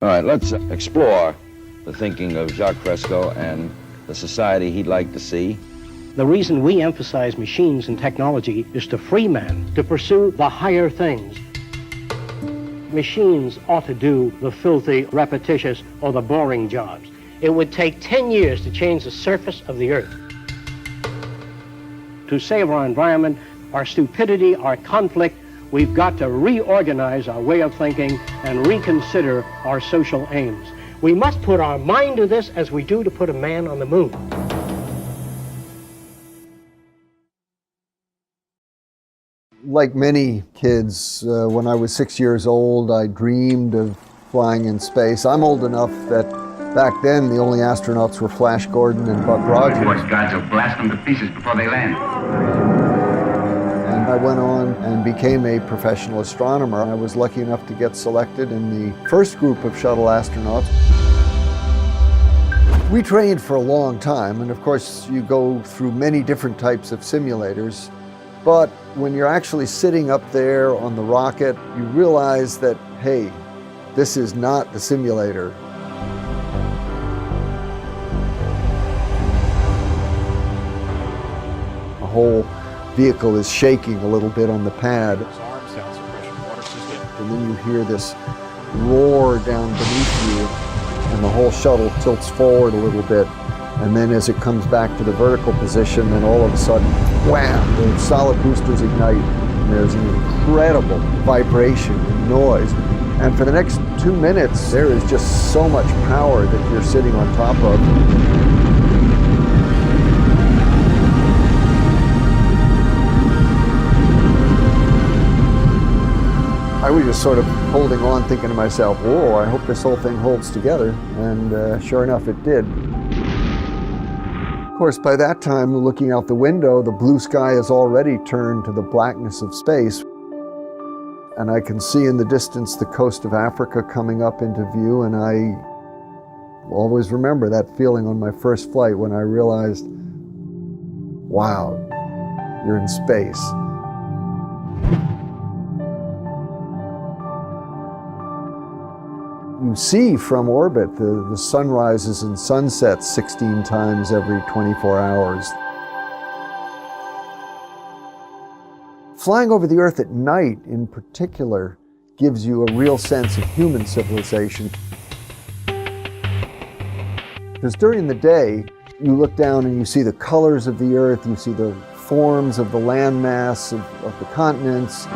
All right, let's explore the thinking of Jacques Fresco and the society he'd like to see. The reason we emphasize machines and technology is to free man to pursue the higher things. Machines ought to do the filthy, repetitious, or the boring jobs. It would take 10 years to change the surface of the earth. To save our environment, our stupidity, our conflict, we've got to reorganize our way of thinking and reconsider our social aims. We must put our mind to this as we do to put a man on the moon. Like many kids, when I was 6 years old, I dreamed of flying in space. I'm old enough that back then the only astronauts were Flash Gordon and Buck Rogers. Force guards will blast them to pieces before they land. And I went on and became a professional astronomer. I was lucky enough to get selected in the first group of shuttle astronauts. We trained for a long time, and of course you go through many different types of simulators. But when you're actually sitting up there on the rocket, you realize that, hey, this is not the simulator. The whole vehicle is shaking a little bit on the pad. And then you hear this roar down beneath you, and the whole shuttle tilts forward a little bit. And then as it comes back to the vertical position, then all of a sudden, wham, the solid boosters ignite. And there's an incredible vibration and noise. And for the next 2 minutes, there is just so much power that you're sitting on top of. I was just sort of holding on, thinking to myself, whoa, I hope this whole thing holds together. And sure enough, it did. Of course, by that time, looking out the window, the blue sky has already turned to the blackness of space. And I can see in the distance the coast of Africa coming up into view, and I always remember that feeling on my first flight when I realized, wow, you're in space. You see from orbit the sunrises and sunsets 16 times every 24 hours. Flying over the Earth at night, in particular, gives you a real sense of human civilization. Because during the day, you look down and you see the colors of the Earth, you see the forms of the landmass of the continents.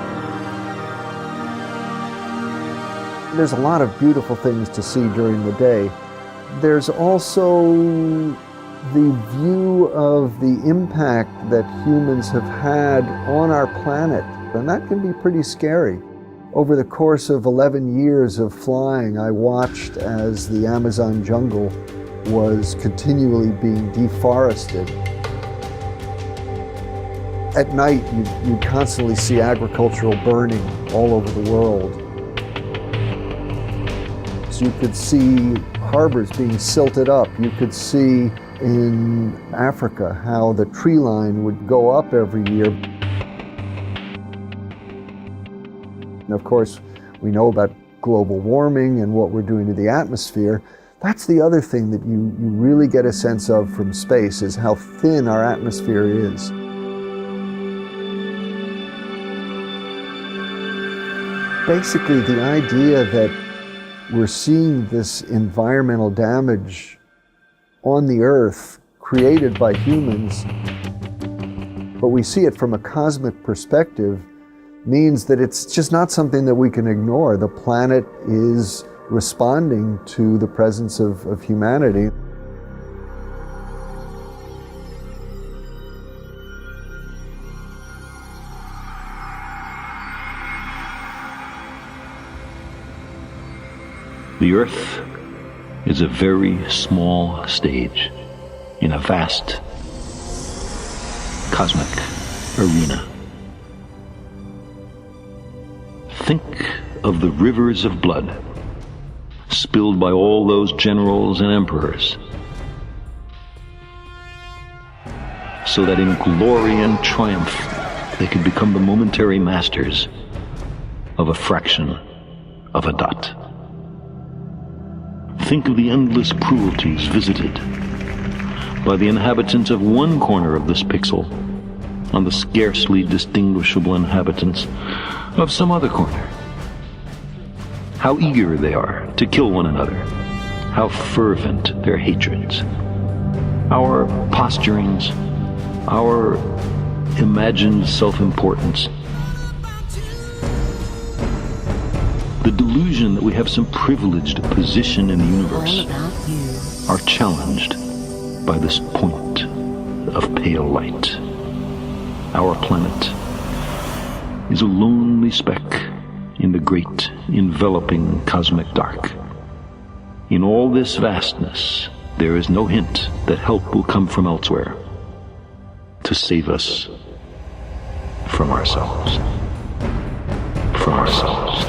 There's a lot of beautiful things to see during the day. There's also the view of the impact that humans have had on our planet, and that can be pretty scary. Over the course of 11 years of flying, I watched as the Amazon jungle was continually being deforested. At night, you'd constantly see agricultural burning all over the world. You could see harbors being silted up. You could see in Africa how the tree line would go up every year. And of course, we know about global warming and what we're doing to the atmosphere. That's the other thing that you really get a sense of from space, is how thin our atmosphere is. Basically, the idea that we're seeing this environmental damage on the Earth created by humans, but we see it from a cosmic perspective, means that it's just not something that we can ignore. The planet is responding to the presence of humanity. The Earth is a very small stage in a vast cosmic arena. Think of the rivers of blood spilled by all those generals and emperors, so that in glory and triumph they could become the momentary masters of a fraction of a dot. Think of the endless cruelties visited by the inhabitants of one corner of this pixel on the scarcely distinguishable inhabitants of some other corner. How eager they are to kill one another. How fervent their hatreds. Our posturings, our imagined self-importance. The delusion that we have some privileged position in the universe are challenged by this point of pale light. Our planet is a lonely speck in the great enveloping cosmic dark. In all this vastness, there is no hint that help will come from elsewhere to save us from ourselves. From ourselves.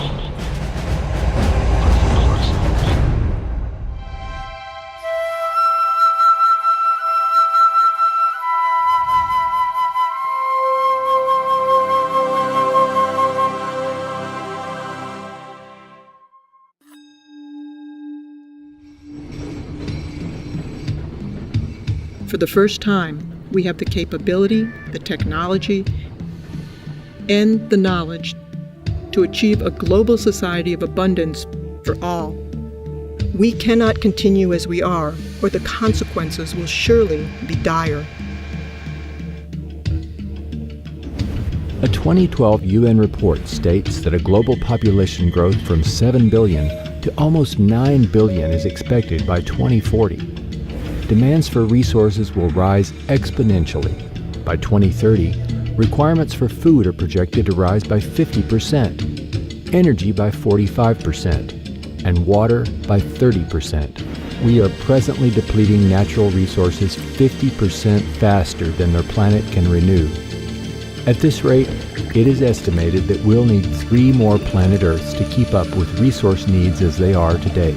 For the first time, we have the capability, the technology, and the knowledge to achieve a global society of abundance for all. We cannot continue as we are, or the consequences will surely be dire. A 2012 UN report states that a global population growth from 7 billion to almost 9 billion is expected by 2040. Demands for resources will rise exponentially. By 2030, requirements for food are projected to rise by 50%, energy by 45%, and water by 30%. We are presently depleting natural resources 50% faster than their planet can renew. At this rate, it is estimated that we'll need 3 more planet Earths to keep up with resource needs as they are today.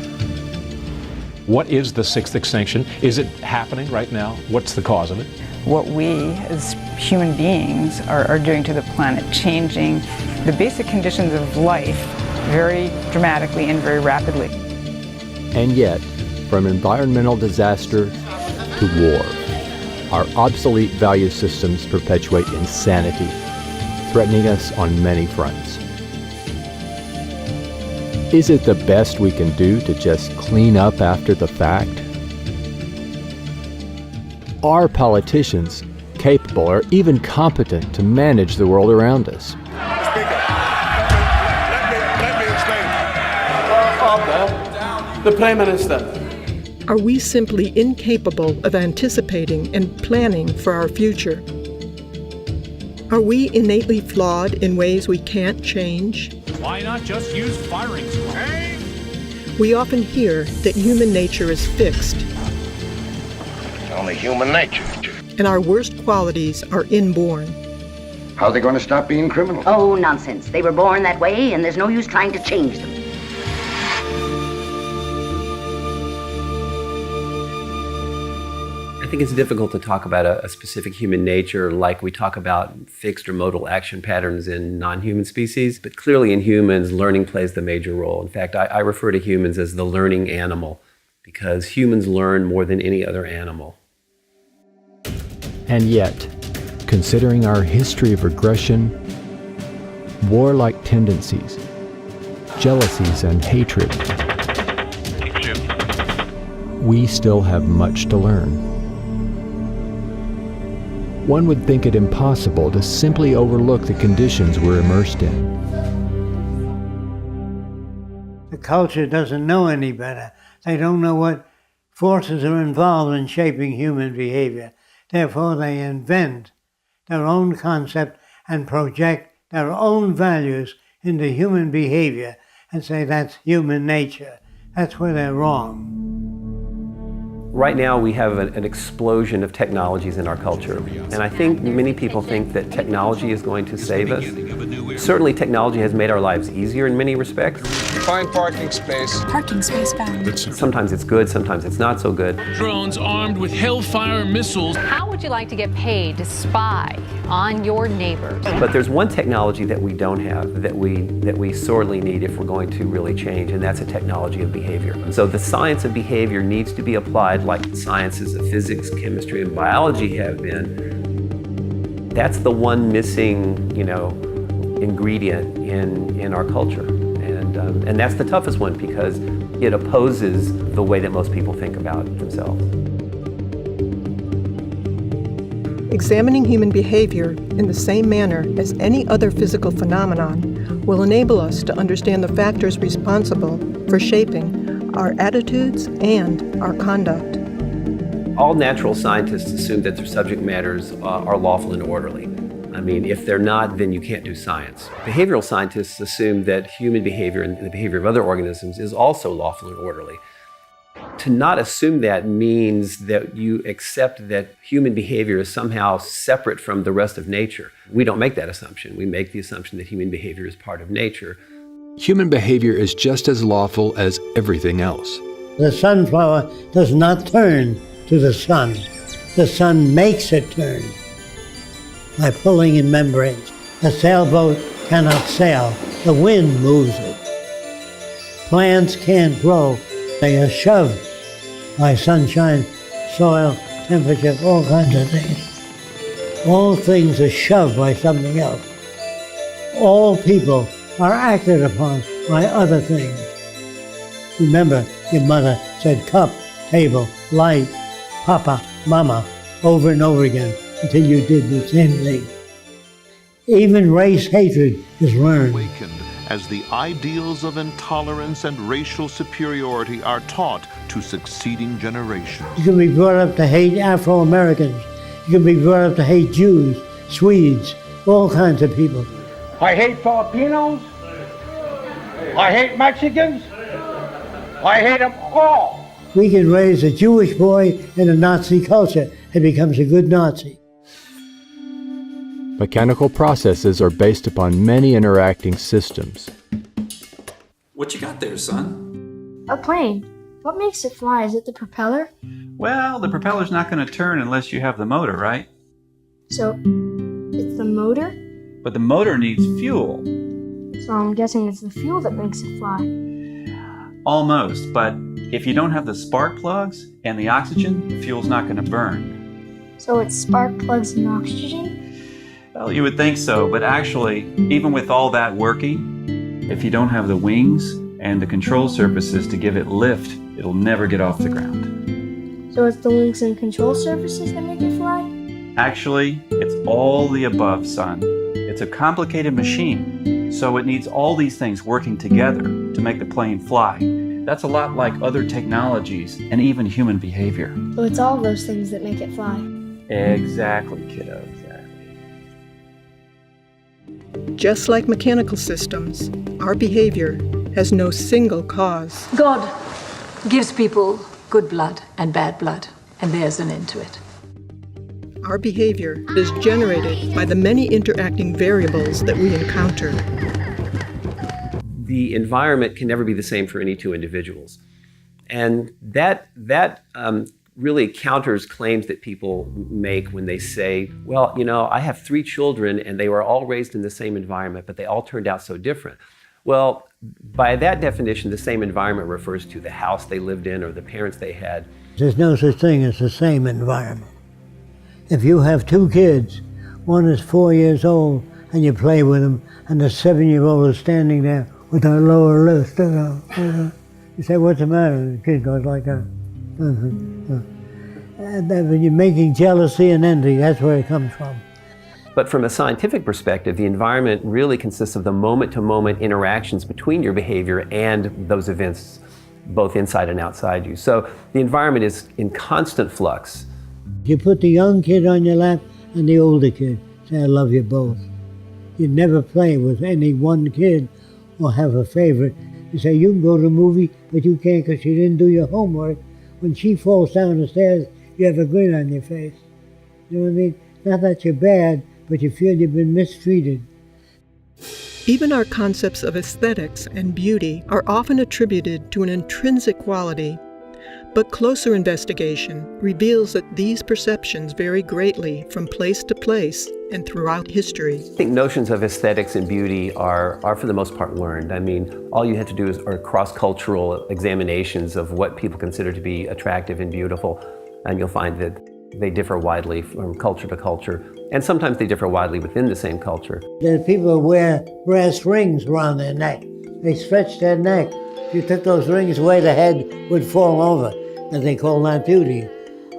What is the 6th extinction? Is it happening right now? What's the cause of it? What we as human beings are doing to the planet, changing the basic conditions of life very dramatically and very rapidly. And yet, from environmental disaster to war, our obsolete value systems perpetuate insanity, threatening us on many fronts. Is it the best we can do to just clean up after the fact? Are politicians capable or even competent to manage the world around us? Speaker, let me explain. The Prime Minister. Are we simply incapable of anticipating and planning for our future? Are we innately flawed in ways we can't change? Why not just use firing squad? We often hear that human nature is fixed. It's only human nature. And our worst qualities are inborn. How are they going to stop being criminals? Oh, nonsense. They were born that way, and there's no use trying to change them. I think it's difficult to talk about a specific human nature like we talk about fixed or modal action patterns in non-human species, but clearly in humans, learning plays the major role. In fact, I refer to humans as the learning animal because humans learn more than any other animal. And yet, considering our history of aggression, warlike tendencies, jealousies, and hatred, we still have much to learn. One would think it impossible to simply overlook the conditions we're immersed in. The culture doesn't know any better. They don't know what forces are involved in shaping human behavior. Therefore, they invent their own concept and project their own values into human behavior and say that's human nature. That's where they're wrong. Right now we have an explosion of technologies in our culture, and I think many people think that technology is going to save us. Certainly technology has made our lives easier in many respects. find parking space. Parking space found. Sometimes it's good, sometimes it's not so good. Drones armed with Hellfire missiles. How would you like to get paid to spy on your neighbors? But there's one technology that we don't have that we sorely need if we're going to really change, and that's a technology of behavior. So the science of behavior needs to be applied like the sciences of physics, chemistry, and biology have been. That's the one missing, ingredient in our culture. And that's the toughest one because it opposes the way that most people think about themselves. Examining human behavior in the same manner as any other physical phenomenon will enable us to understand the factors responsible for shaping our attitudes and our conduct. All natural scientists assume that their subject matters are lawful and orderly. I mean, if they're not, then you can't do science. Behavioral scientists assume that human behavior and the behavior of other organisms is also lawful and orderly. To not assume that means that you accept that human behavior is somehow separate from the rest of nature. We don't make that assumption. We make the assumption that human behavior is part of nature. Human behavior is just as lawful as everything else. The sunflower does not turn to the sun. The sun makes it turn by pulling in membranes. A sailboat cannot sail. The wind moves it. Plants can't grow. They are shoved by sunshine, soil, temperature, all kinds of things. All things are shoved by something else. All people are acted upon by other things. Remember, your mother said cup, table, light, papa, mama, over and over again until you did the same thing. Even race hatred is learned. As the ideals of intolerance and racial superiority are taught to succeeding generations. You can be brought up to hate Afro-Americans. You can be brought up to hate Jews, Swedes, all kinds of people. I hate Filipinos. I hate Mexicans. I hate them all. We can raise a Jewish boy in a Nazi culture and becomes a good Nazi. Mechanical processes are based upon many interacting systems. What you got there, son? A plane. What makes it fly? Is it the propeller? Well, the propeller's not going to turn unless you have the motor, right? So, it's the motor? But the motor needs fuel. So I'm guessing it's the fuel that makes it fly. Almost, but if you don't have the spark plugs and the oxygen, the fuel's not going to burn. So it's spark plugs and oxygen? Well, you would think so, but actually, even with all that working, if you don't have the wings and the control surfaces to give it lift, it'll never get off the ground. So it's the wings and control surfaces that make it fly? Actually, it's all the above, son. It's a complicated machine, so it needs all these things working together to make the plane fly. That's a lot like other technologies and even human behavior. So it's all those things that make it fly? Exactly, kiddo, exactly. Just like mechanical systems, our behavior has no single cause. God gives people good blood and bad blood, and there's an end to it. Our behavior is generated by the many interacting variables that we encounter. The environment can never be the same for any two individuals. And that really counters claims that people make when they say, well, I have 3 children and they were all raised in the same environment, but they all turned out so different. Well, by that definition, the same environment refers to the house they lived in or the parents they had. There's no such thing as the same environment. If you have 2 kids, one is 4 years old and you play with them, and the 7-year-old is standing there with her lower lip, you say, what's the matter? The kid goes like that. And when you're making jealousy and envy, that's where it comes from. But from a scientific perspective, the environment really consists of the moment-to-moment interactions between your behavior and those events, both inside and outside you. So the environment is in constant flux. You put the young kid on your lap and the older kid, say, I love you both. You never play with any one kid or have a favorite. You say, you can go to a movie, but you can't because you didn't do your homework. When she falls down the stairs, you have a grin on your face. You know what I mean? Not that you're bad, but you feel you've been mistreated. Even our concepts of aesthetics and beauty are often attributed to an intrinsic quality, but closer investigation reveals that these perceptions vary greatly from place to place and throughout history. I think notions of aesthetics and beauty are for the most part learned. I mean, all you have to do are cross-cultural examinations of what people consider to be attractive and beautiful, and you'll find that they differ widely from culture to culture, and sometimes they differ widely within the same culture. There's people who wear brass rings around their neck. They stretch their neck. If you took those rings away, the head would fall over, and they call that beauty.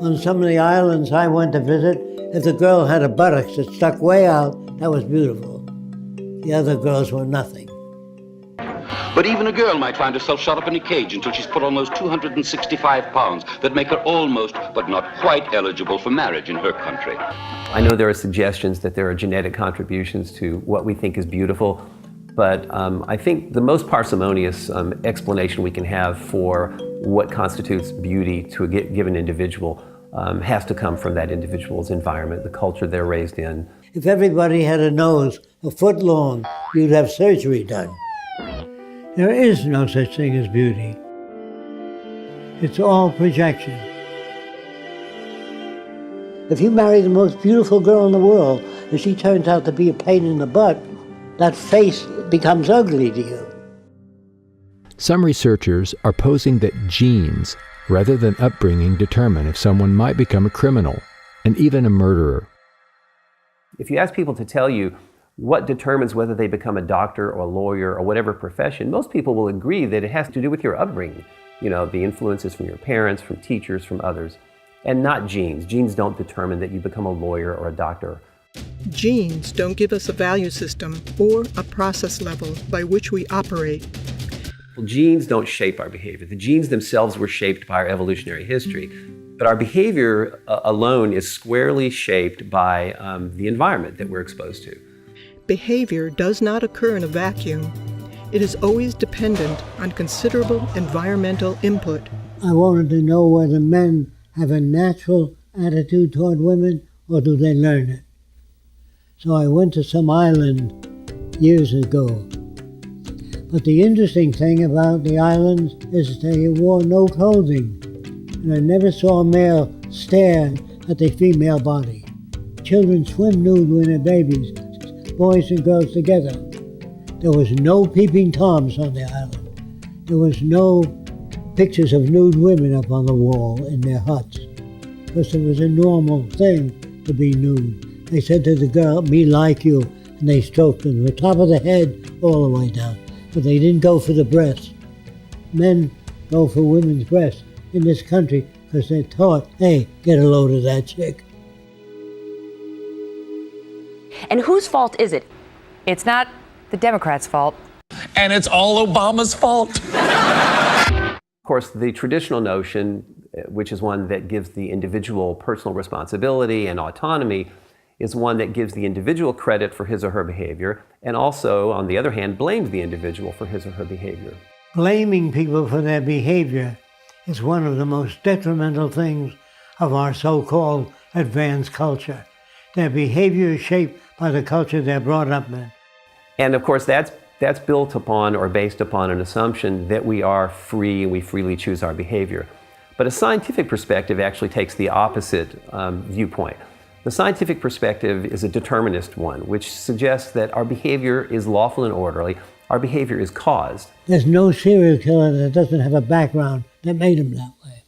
On some of the islands I went to visit, if the girl had a buttocks that stuck way out, that was beautiful. The other girls were nothing. But even a girl might find herself shut up in a cage until she's put on those 265 pounds that make her almost, but not quite eligible for marriage in her country. I know there are suggestions that there are genetic contributions to what we think is beautiful, but I think the most parsimonious explanation we can have for what constitutes beauty to a given individual has to come from that individual's environment, the culture they're raised in. If everybody had a nose a foot long, you'd have surgery done. There is no such thing as beauty. It's all projection. If you marry the most beautiful girl in the world, and she turns out to be a pain in the butt, that face becomes ugly to you. Some researchers are posing that genes, rather than upbringing, determine if someone might become a criminal and even a murderer. If you ask people to tell you what determines whether they become a doctor or a lawyer or whatever profession, most people will agree that it has to do with your upbringing. You know, the influences from your parents, from teachers, from others, and not genes. Genes don't determine that you become a lawyer or a doctor. Genes don't give us a value system or a process level by which we operate. Well, genes don't shape our behavior. The genes themselves were shaped by our evolutionary history, but our behavior alone is squarely shaped by the environment that we're exposed to. Behavior does not occur in a vacuum. It is always dependent on considerable environmental input. I wanted to know whether men have a natural attitude toward women or do they learn it. So I went to some island years ago. But the interesting thing about the islands is they wore no clothing. And I never saw a male stare at the female body. Children swim nude when they're babies, boys and girls together. There was no peeping toms on the island. There was no pictures of nude women up on the wall in their huts, because it was a normal thing to be nude. They said to the girl, "Me like you," and they stroked them from the top of the head all the way down. But they didn't go for the breasts. Men go for women's breasts in this country because they're taught, hey, get a load of that chick. And whose fault is it? It's not the Democrats' fault. And it's all Obama's fault. Of course, the traditional notion, which is one that gives the individual personal responsibility and autonomy, is one that gives the individual credit for his or her behavior, and also, on the other hand, blames the individual for his or her behavior. Blaming people for their behavior is one of the most detrimental things of our so-called advanced culture. Their behavior is shaped by the culture they're brought up in. And of course, that's built upon or based upon an assumption that we are free and we freely choose our behavior. But a scientific perspective actually takes the opposite viewpoint. The scientific perspective is a determinist one, which suggests that our behavior is lawful and orderly. Our behavior is caused. There's no serial killer that doesn't have a background that made him that way.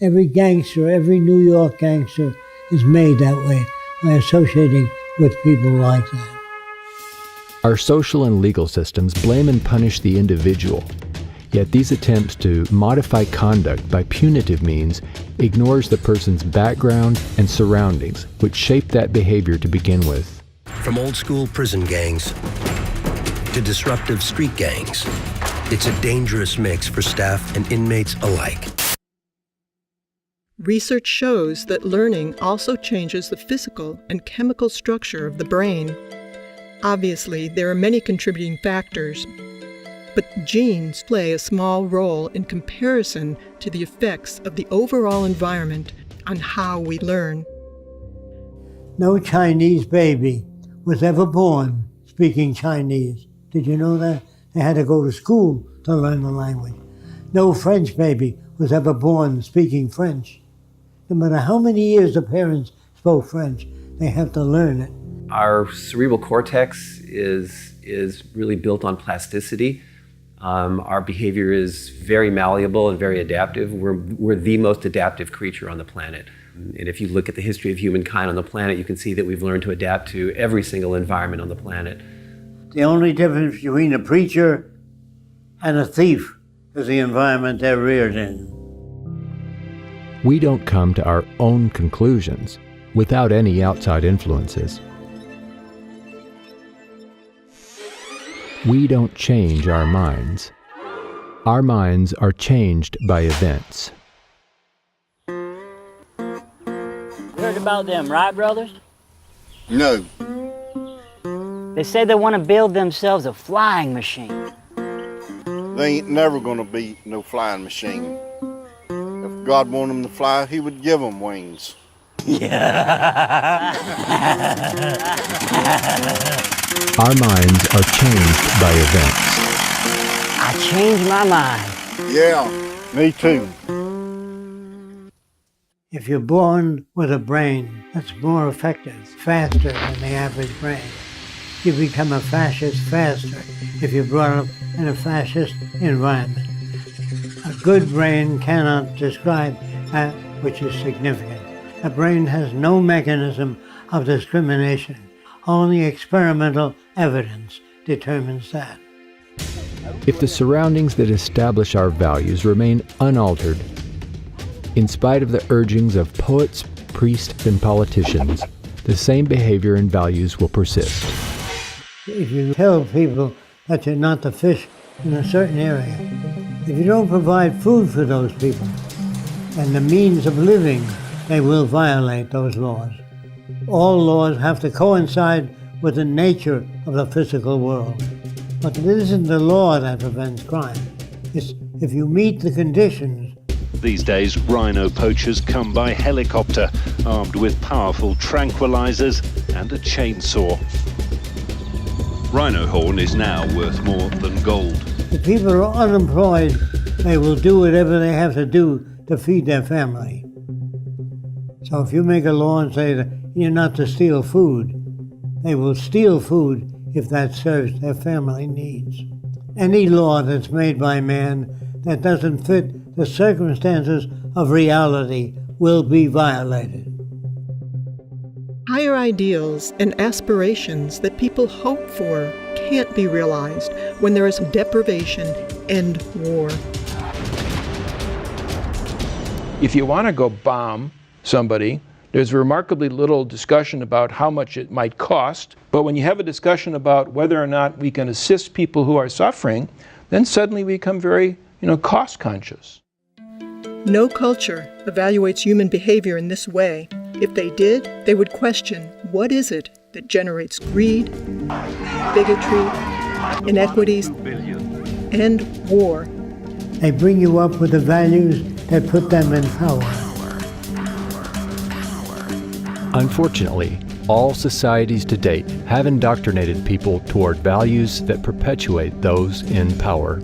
Every gangster, every New York gangster is made that way by associating with people like that. Our social and legal systems blame and punish the individual. Yet these attempts to modify conduct by punitive means ignores the person's background and surroundings, which shape that behavior to begin with. From old-school prison gangs to disruptive street gangs, it's a dangerous mix for staff and inmates alike. Research shows that learning also changes the physical and chemical structure of the brain. Obviously, there are many contributing factors, but genes play a small role in comparison to the effects of the overall environment on how we learn. No Chinese baby was ever born speaking Chinese. Did you know that? They had to go to school to learn the language. No French baby was ever born speaking French. No matter how many years the parents spoke French, they have to learn it. Our cerebral cortex is really built on plasticity. Our behavior is very malleable and very adaptive. We're the most adaptive creature on the planet. And if you look at the history of humankind on the planet, you can see that we've learned to adapt to every single environment on the planet. The only difference between a preacher and a thief is the environment they're reared in. We don't come to our own conclusions without any outside influences. We don't change our minds. Our minds are changed by events. Heard about them, right, brothers? No. They say they want to build themselves a flying machine. They ain't never gonna be no flying machine. If God wanted them to fly, he would give them wings. Our minds are changed by events. I changed my mind. Yeah, me too. If you're born with a brain that's more effective, faster than the average brain, you become a fascist faster if you're brought up in a fascist environment. A good brain cannot describe that which is significant. A brain has no mechanism of discrimination. Only experimental evidence determines that. If the surroundings that establish our values remain unaltered, in spite of the urgings of poets, priests, and politicians, the same behavior and values will persist. If you tell people that you're not to fish in a certain area, if you don't provide food for those people and the means of living, they will violate those laws. All laws have to coincide with the nature of the physical world. But it isn't the law that prevents crime. It's if you meet the conditions. These days, rhino poachers come by helicopter, armed with powerful tranquilizers and a chainsaw. Rhino horn is now worth more than gold. If people are unemployed, they will do whatever they have to do to feed their family. So if you make a law and say that you're not to steal food, they will steal food if that serves their family needs. Any law that's made by man that doesn't fit the circumstances of reality will be violated. Higher ideals and aspirations that people hope for can't be realized when there is deprivation and war. If you want to go bomb somebody, there's remarkably little discussion about how much it might cost. But when you have a discussion about whether or not we can assist people who are suffering, then suddenly we become very, cost conscious. No culture evaluates human behavior in this way. If they did, they would question what is it that generates greed, bigotry, inequities, and war. They bring you up with the values that put them in power. Unfortunately, all societies to date have indoctrinated people toward values that perpetuate those in power.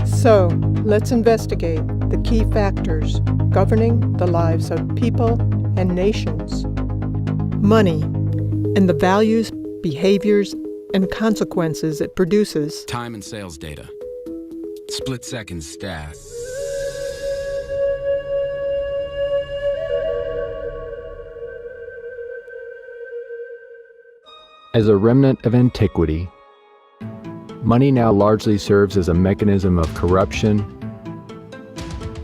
So, let's investigate the key factors governing the lives of people and nations. Money and the values, behaviors, and consequences it produces. Time and sales data. Split-second stats. As a remnant of antiquity, money now largely serves as a mechanism of corruption,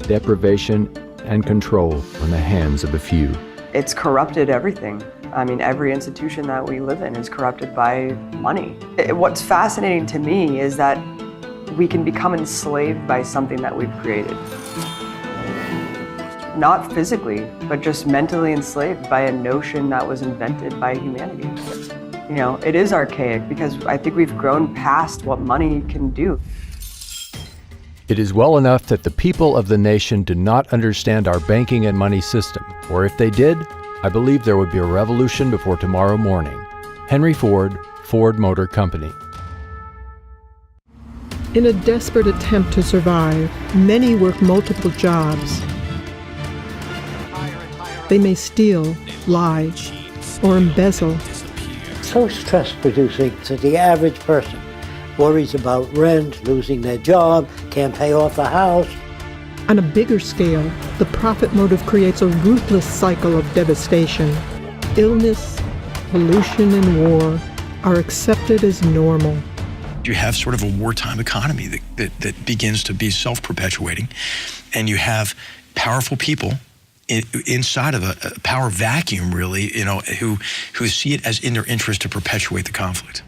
deprivation, and control in the hands of a few. It's corrupted everything. I mean, every institution that we live in is corrupted by money. What's fascinating to me is that we can become enslaved by something that we've created. Not physically, but just mentally enslaved by a notion that was invented by humanity. It is archaic because I think we've grown past what money can do. It is well enough that the people of the nation do not understand our banking and money system, or if they did, I believed there would be a revolution before tomorrow morning. Henry Ford, Ford Motor Company. In a desperate attempt to survive, many work multiple jobs. They may steal, lie, or embezzle. So stress-producing that the average person worries about rent, losing their job, can't pay off the house. On a bigger scale, the profit motive creates a ruthless cycle of devastation. Illness, pollution, and war are accepted as normal. You have sort of a wartime economy that begins to be self-perpetuating, and you have powerful people inside of a power vacuum, really, who see it as in their interest to perpetuate the conflict.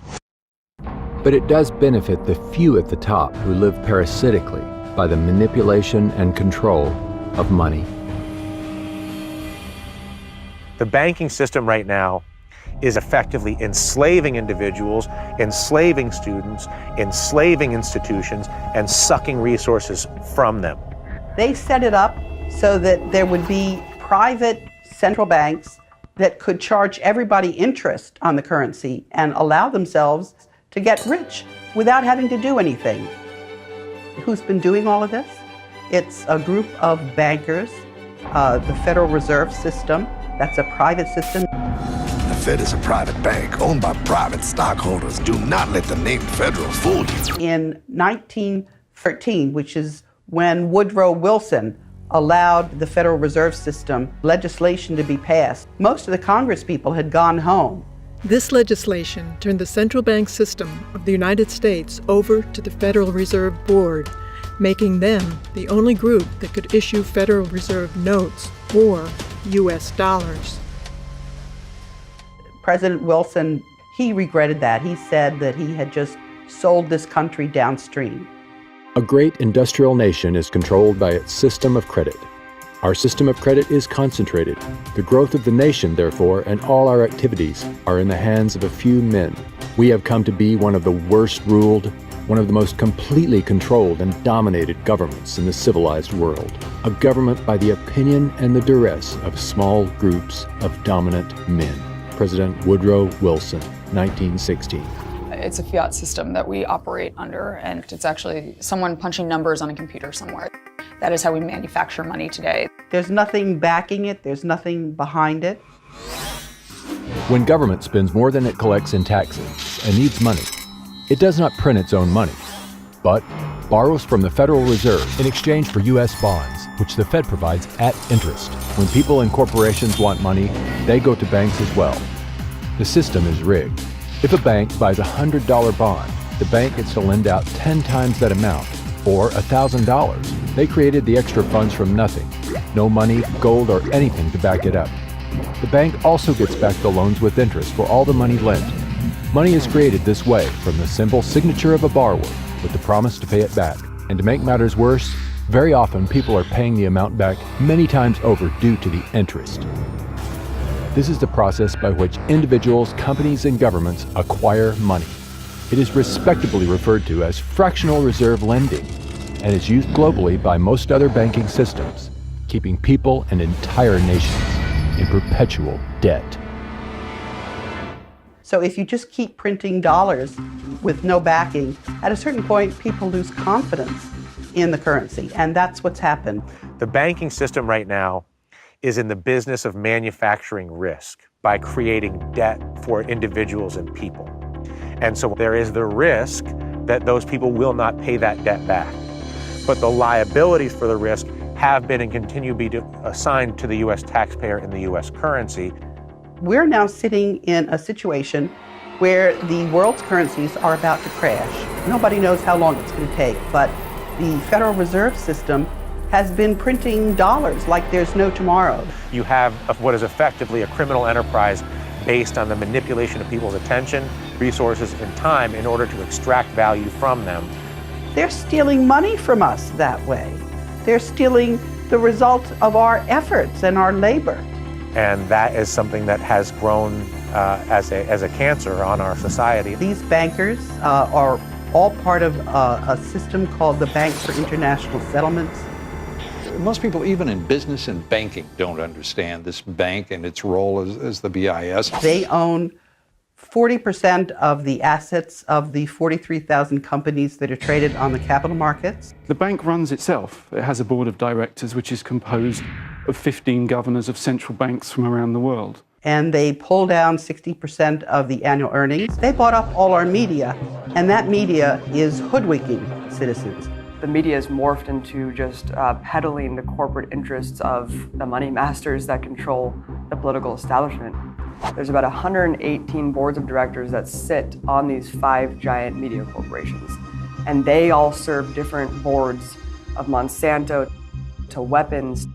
But it does benefit the few at the top who live parasitically by the manipulation and control of money. The banking system right now is effectively enslaving individuals, enslaving students, enslaving institutions, and sucking resources from them. They set it up so that there would be private central banks that could charge everybody interest on the currency and allow themselves to get rich without having to do anything. Who's been doing all of this? It's a group of bankers, the Federal Reserve System, that's a private system. The Fed is a private bank owned by private stockholders. Do not let the name Federal fool you. In 1913, which is when Woodrow Wilson allowed the Federal Reserve System legislation to be passed, most of the Congress people had gone home. This legislation turned the central bank system of the United States over to the Federal Reserve Board, making them the only group that could issue Federal Reserve notes or U.S. dollars. President Wilson, he regretted that. He said that he had just sold this country downstream. A great industrial nation is controlled by its system of credit. Our system of credit is concentrated. The growth of the nation, therefore, and all our activities are in the hands of a few men. We have come to be one of the worst ruled, one of the most completely controlled and dominated governments in the civilized world. A government by the opinion and the duress of small groups of dominant men. President Woodrow Wilson, 1916. It's a fiat system that we operate under, and it's actually someone punching numbers on a computer somewhere. That is how we manufacture money today. There's nothing backing it, there's nothing behind it. When government spends more than it collects in taxes and needs money, it does not print its own money, but borrows from the Federal Reserve in exchange for U.S. bonds, which the Fed provides at interest. When people and corporations want money, they go to banks as well. The system is rigged. If a bank buys a $100 bond, the bank gets to lend out 10 times that amount, or $1,000. They created the extra funds from nothing. No money, gold, or anything to back it up. The bank also gets back the loans with interest for all the money lent. Money is created this way from the simple signature of a borrower with the promise to pay it back. And to make matters worse, very often people are paying the amount back many times over due to the interest. This is the process by which individuals, companies, and governments acquire money. It is respectably referred to as fractional reserve lending and is used globally by most other banking systems, keeping people and entire nations in perpetual debt. So if you just keep printing dollars with no backing, at a certain point, people lose confidence in the currency, and that's what's happened. The banking system right now is in the business of manufacturing risk by creating debt for individuals and people. And so there is the risk that those people will not pay that debt back. But the liabilities for the risk have been and continue to be assigned to the U.S. taxpayer in the U.S. currency. We're now sitting in a situation where the world's currencies are about to crash. Nobody knows how long it's going to take, but the Federal Reserve System has been printing dollars like there's no tomorrow. You have what is effectively a criminal enterprise based on the manipulation of people's attention, resources, and time in order to extract value from them. They're stealing money from us that way. They're stealing the result of our efforts and our labor. And that is something that has grown as a cancer on our society. These bankers are all part of a system called the Bank for International Settlements. Most people, even in business and banking, don't understand this bank and its role as the BIS. They own 40% of the assets of the 43,000 companies that are traded on the capital markets. The bank runs itself. It has a board of directors which is composed of 15 governors of central banks from around the world. And they pull down 60% of the annual earnings. They bought up all our media, and that media is hoodwinking citizens. The media has morphed into just peddling the corporate interests of the money masters that control the political establishment. There's about 118 boards of directors that sit on these 5 giant media corporations. And they all serve different boards, of Monsanto to weapons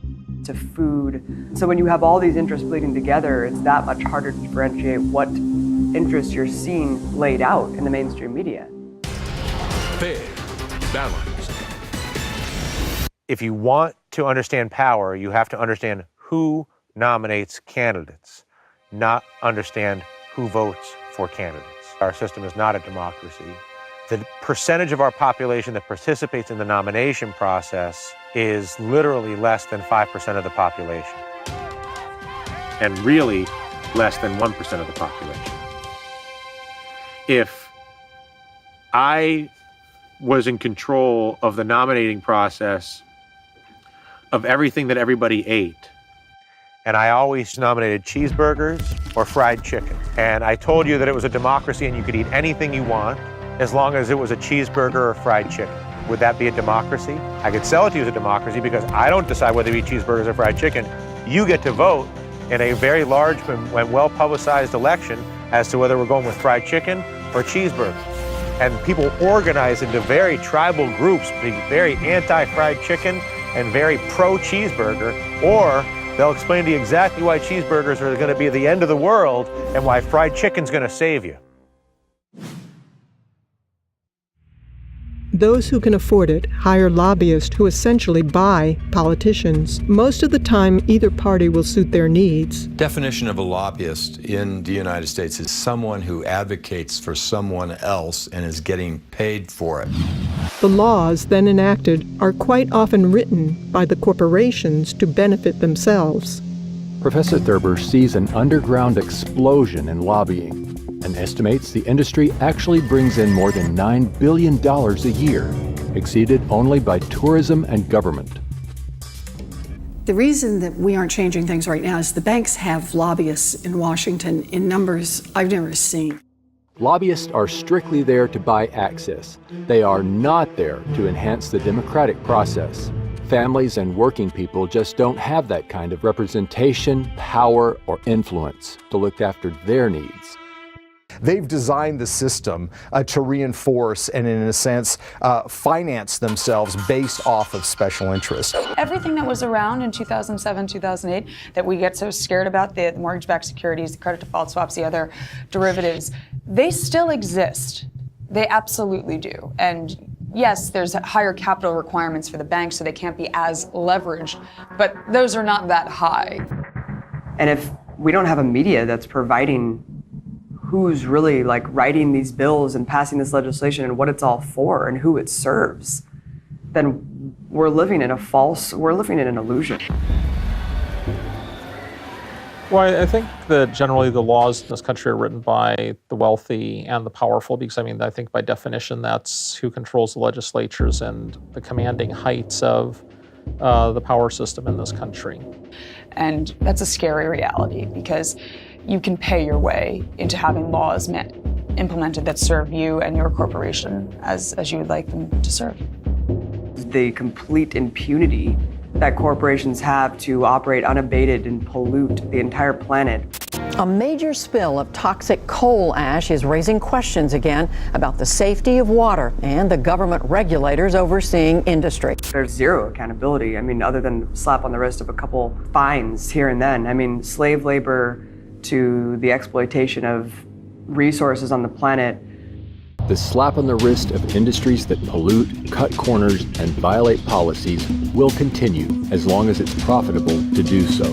to food. So when you have all these interests bleeding together, it's that much harder to differentiate what interests you're seeing laid out in the mainstream media. Fair, balanced. If you want to understand power, you have to understand who nominates candidates, not understand who votes for candidates. Our system is not a democracy. The percentage of our population that participates in the nomination process is literally less than 5% of the population, and really less than 1% of the population. If I was in control of the nominating process of everything that everybody ate, and I always nominated cheeseburgers or fried chicken, and I told you that it was a democracy and you could eat anything you want as long as it was a cheeseburger or fried chicken, would that be a democracy? I could sell it to you as a democracy because I don't decide whether to eat cheeseburgers or fried chicken. You get to vote in a very large and well-publicized election as to whether we're going with fried chicken or cheeseburgers. And people organize into very tribal groups, being very anti-fried chicken and very pro-cheeseburger, or they'll explain to you exactly why cheeseburgers are going to be the end of the world and why fried chicken's going to save you. Those who can afford it hire lobbyists who essentially buy politicians. Most of the time, either party will suit their needs. Definition of a lobbyist in the United States is someone who advocates for someone else and is getting paid for it. The laws then enacted are quite often written by the corporations to benefit themselves. Professor Thurber sees an underground explosion in lobbying and estimates the industry actually brings in more than $9 billion a year, exceeded only by tourism and government. The reason that we aren't changing things right now is the banks have lobbyists in Washington in numbers I've never seen. Lobbyists are strictly there to buy access. They are not there to enhance the democratic process. Families and working people just don't have that kind of representation, power, or influence to look after their needs. They've designed the system to reinforce and, in a sense, finance themselves based off of special interests. Everything that was around in 2007, 2008 that we get so scared about, the mortgage-backed securities, the credit default swaps, the other derivatives, they still exist. They absolutely do. And yes, there's higher capital requirements for the banks, so they can't be as leveraged, but those are not that high. And if we don't have a media that's providing who's really like writing these bills and passing this legislation and what it's all for and who it serves, then we're living in an illusion. Well, I think that generally the laws in this country are written by the wealthy and the powerful, because I think by definition that's who controls the legislatures and the commanding heights of the power system in this country. And that's a scary reality, because you can pay your way into having laws implemented that serve you and your corporation as you would like them to serve. The complete impunity that corporations have to operate unabated and pollute the entire planet. A major spill of toxic coal ash is raising questions again about the safety of water and the government regulators overseeing industry. There's zero accountability. Other than slap on the wrist of a couple fines here and then. Slave labor to the exploitation of resources on the planet. The slap on the wrist of industries that pollute, cut corners, and violate policies will continue as long as it's profitable to do so.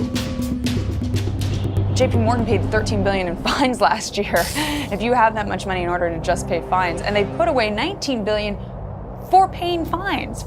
JP Morgan paid $13 billion in fines last year. If you have that much money in order to just pay fines, and they put away $19 billion for paying fines.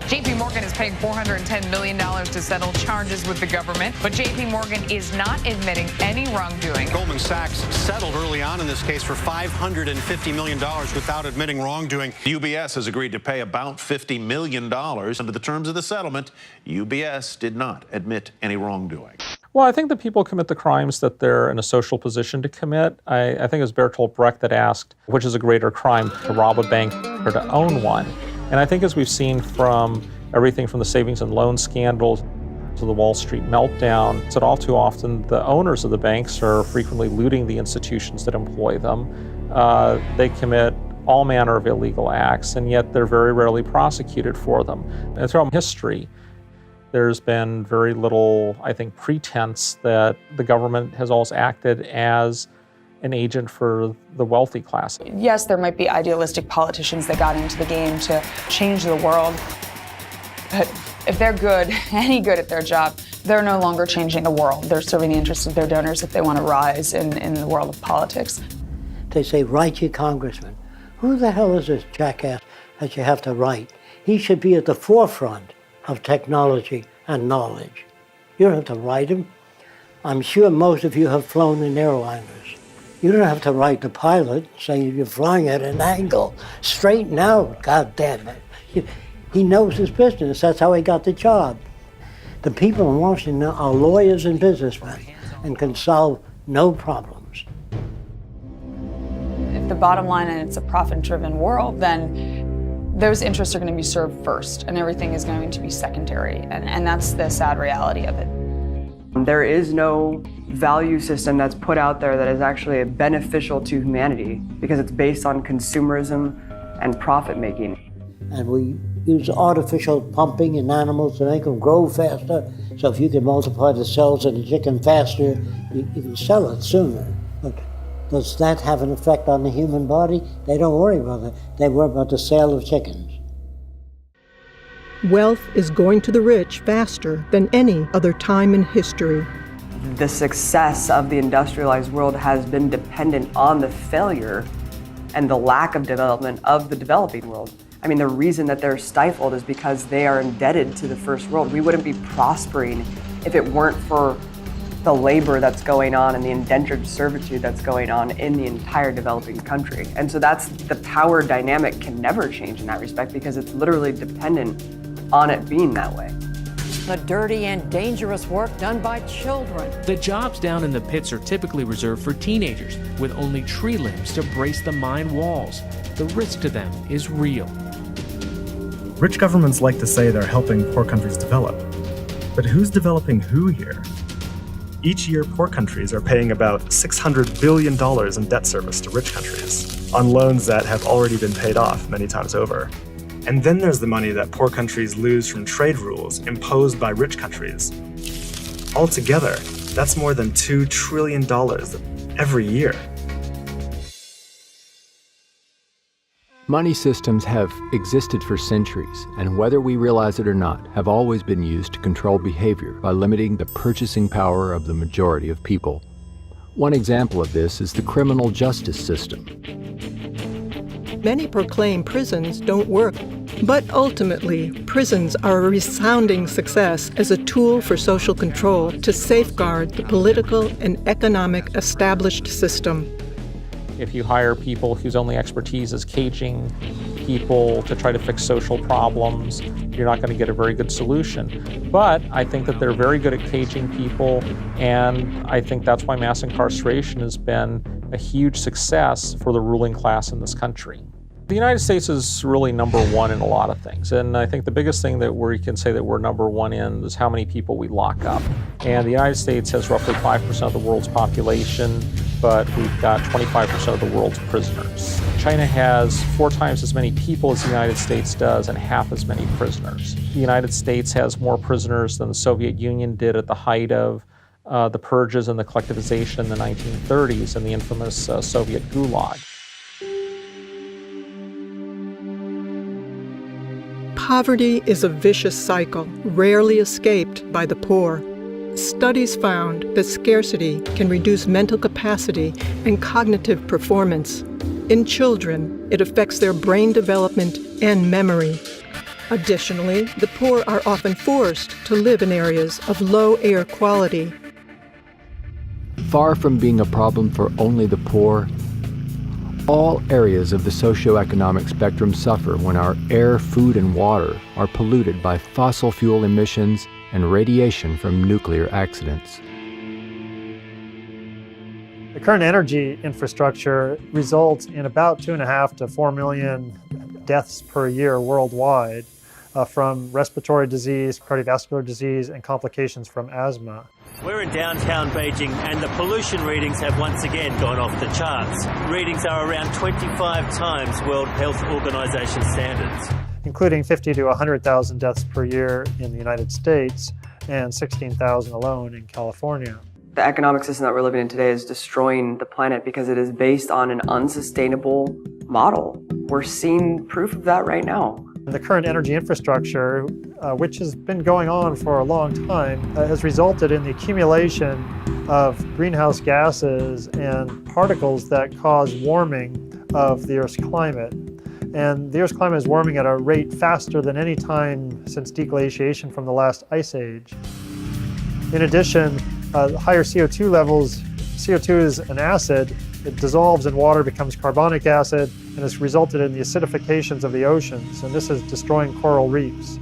JP Morgan is paying $410 million to settle charges with the government, but JP Morgan is not admitting any wrongdoing. Goldman Sachs settled early on in this case for $550 million without admitting wrongdoing. UBS has agreed to pay about $50 million. Under the terms of the settlement, UBS did not admit any wrongdoing. Well, I think that people commit the crimes that they're in a social position to commit. I think it was Bertolt Brecht that asked, which is a greater crime, to rob a bank or to own one? And I think as we've seen from everything from the savings and loan scandals to the Wall Street meltdown, that all too often the owners of the banks are frequently looting the institutions that employ them. They commit all manner of illegal acts, and yet they're very rarely prosecuted for them. And throughout history, there's been very little, I think, pretense that the government has always acted as an agent for the wealthy class. Yes, there might be idealistic politicians that got into the game to change the world, but if they're good, any good at their job, they're no longer changing the world. They're serving the interests of their donors if they want to rise in the world of politics. They say, write your congressman. Who the hell is this jackass that you have to write? He should be at the forefront of technology and knowledge. You don't have to write him. I'm sure most of you have flown in airliners. You don't have to write the pilot saying you're flying at an angle. Straighten out, God damn it. He knows his business. That's how he got the job. The people in Washington are lawyers and businessmen and can solve no problems. If the bottom line and it's a profit-driven world, then those interests are going to be served first, and everything is going to be secondary, and that's the sad reality of it. There is no value system that's put out there that is actually beneficial to humanity because it's based on consumerism and profit-making. And we use artificial pumping in animals to make them grow faster. So if you can multiply the cells of the chicken faster, you can sell it sooner. But does that have an effect on the human body? They don't worry about it. They worry about the sale of chickens. Wealth is going to the rich faster than any other time in history. The success of the industrialized world has been dependent on the failure and the lack of development of the developing world. I mean, the reason that they're stifled is because they are indebted to the first world. We wouldn't be prospering if it weren't for the labor that's going on and the indentured servitude that's going on in the entire developing country. And so that's the power dynamic can never change in that respect because it's literally dependent on it being that way. The dirty and dangerous work done by children. The jobs down in the pits are typically reserved for teenagers with only tree limbs to brace the mine walls. The risk to them is real. Rich governments like to say they're helping poor countries develop. But who's developing who here? Each year, poor countries are paying about $600 billion in debt service to rich countries, on loans that have already been paid off many times over. And then there's the money that poor countries lose from trade rules imposed by rich countries. Altogether, that's more than $2 trillion every year. Money systems have existed for centuries, and whether we realize it or not, have always been used to control behavior by limiting the purchasing power of the majority of people. One example of this is the criminal justice system. Many proclaim prisons don't work, but ultimately, prisons are a resounding success as a tool for social control to safeguard the political and economic established system. If you hire people whose only expertise is caging people to try to fix social problems, you're not going to get a very good solution. But I think that they're very good at caging people, and I think that's why mass incarceration has been a huge success for the ruling class in this country. The United States is really number one in a lot of things, and I think the biggest thing that we can say that we're number one in is how many people we lock up. And the United States has roughly 5% of the world's population, but we've got 25% of the world's prisoners. China has 4 times as many people as the United States does and half as many prisoners. The United States has more prisoners than the Soviet Union did at the height of the purges and the collectivization in the 1930s and the infamous Soviet Gulag. Poverty is a vicious cycle, rarely escaped by the poor. Studies found that scarcity can reduce mental capacity and cognitive performance. In children, it affects their brain development and memory. Additionally, the poor are often forced to live in areas of low air quality. Far from being a problem for only the poor, all areas of the socioeconomic spectrum suffer when our air, food, and water are polluted by fossil fuel emissions and radiation from nuclear accidents. The current energy infrastructure results in about 2.5 to 4 million deaths per year worldwide from respiratory disease, cardiovascular disease, and complications from asthma. We're in downtown Beijing and the pollution readings have once again gone off the charts. Readings are around 25 times World Health Organization standards. Including 50 to 100,000 deaths per year in the United States and 16,000 alone in California. The economic system that we're living in today is destroying the planet because it is based on an unsustainable model. We're seeing proof of that right now. The current energy infrastructure, which has been going on for a long time, has resulted in the accumulation of greenhouse gases and particles that cause warming of the Earth's climate. And the Earth's climate is warming at a rate faster than any time since deglaciation from the last ice age. In addition, higher CO2 levels, CO2 is an acid, it dissolves in water, becomes carbonic acid, and has resulted in the acidifications of the oceans, and this is destroying coral reefs.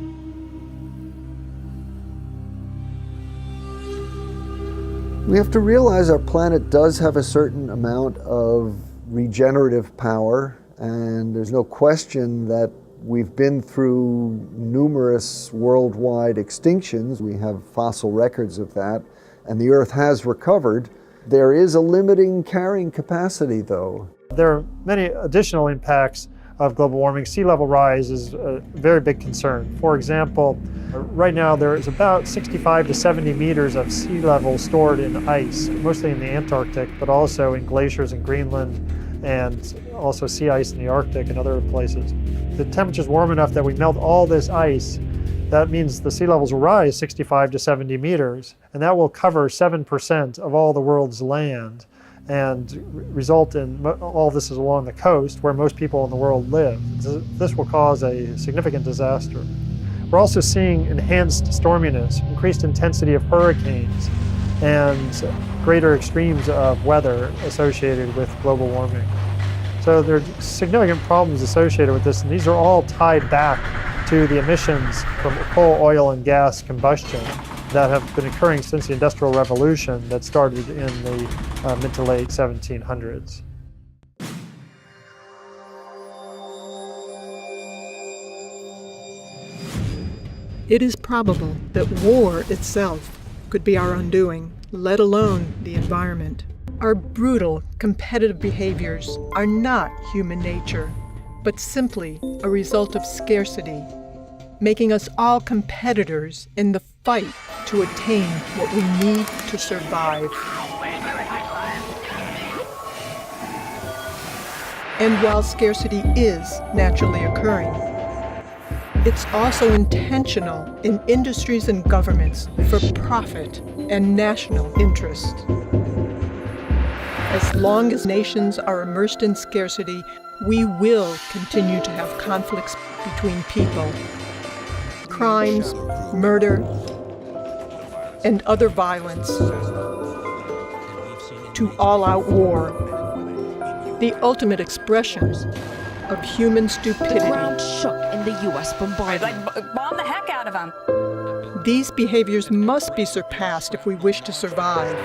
We have to realize our planet does have a certain amount of regenerative power, and there's no question that we've been through numerous worldwide extinctions. We have fossil records of that, and the Earth has recovered. There is a limiting carrying capacity, though. There are many additional impacts of global warming. Sea level rise is a very big concern. For example, right now there is about 65 to 70 meters of sea level stored in ice, mostly in the Antarctic, but also in glaciers in Greenland and also sea ice in the Arctic and other places. The temperature's warm enough that we melt all this ice. That means the sea levels will rise 65 to 70 meters, and that will cover 7% of all the world's land and result in all this is along the coast where most people in the world live. This will cause a significant disaster. We're also seeing enhanced storminess, increased intensity of hurricanes, and greater extremes of weather associated with global warming. So there are significant problems associated with this, and these are all tied back to the emissions from coal, oil, and gas combustion that have been occurring since the Industrial Revolution that started in the mid to late 1700s. It is probable that war itself could be our undoing, let alone the environment. Our brutal, competitive behaviors are not human nature, but simply a result of scarcity, making us all competitors in the fight to attain what we need to survive. And while scarcity is naturally occurring, it's also intentional in industries and governments for profit and national interest. As long as nations are immersed in scarcity, we will continue to have conflicts between people. Crimes, murder, and other violence, to all-out war, the ultimate expression of human stupidity. The ground shook in the U.S. bombardment. Bomb the heck out of them. These behaviors must be surpassed if we wish to survive.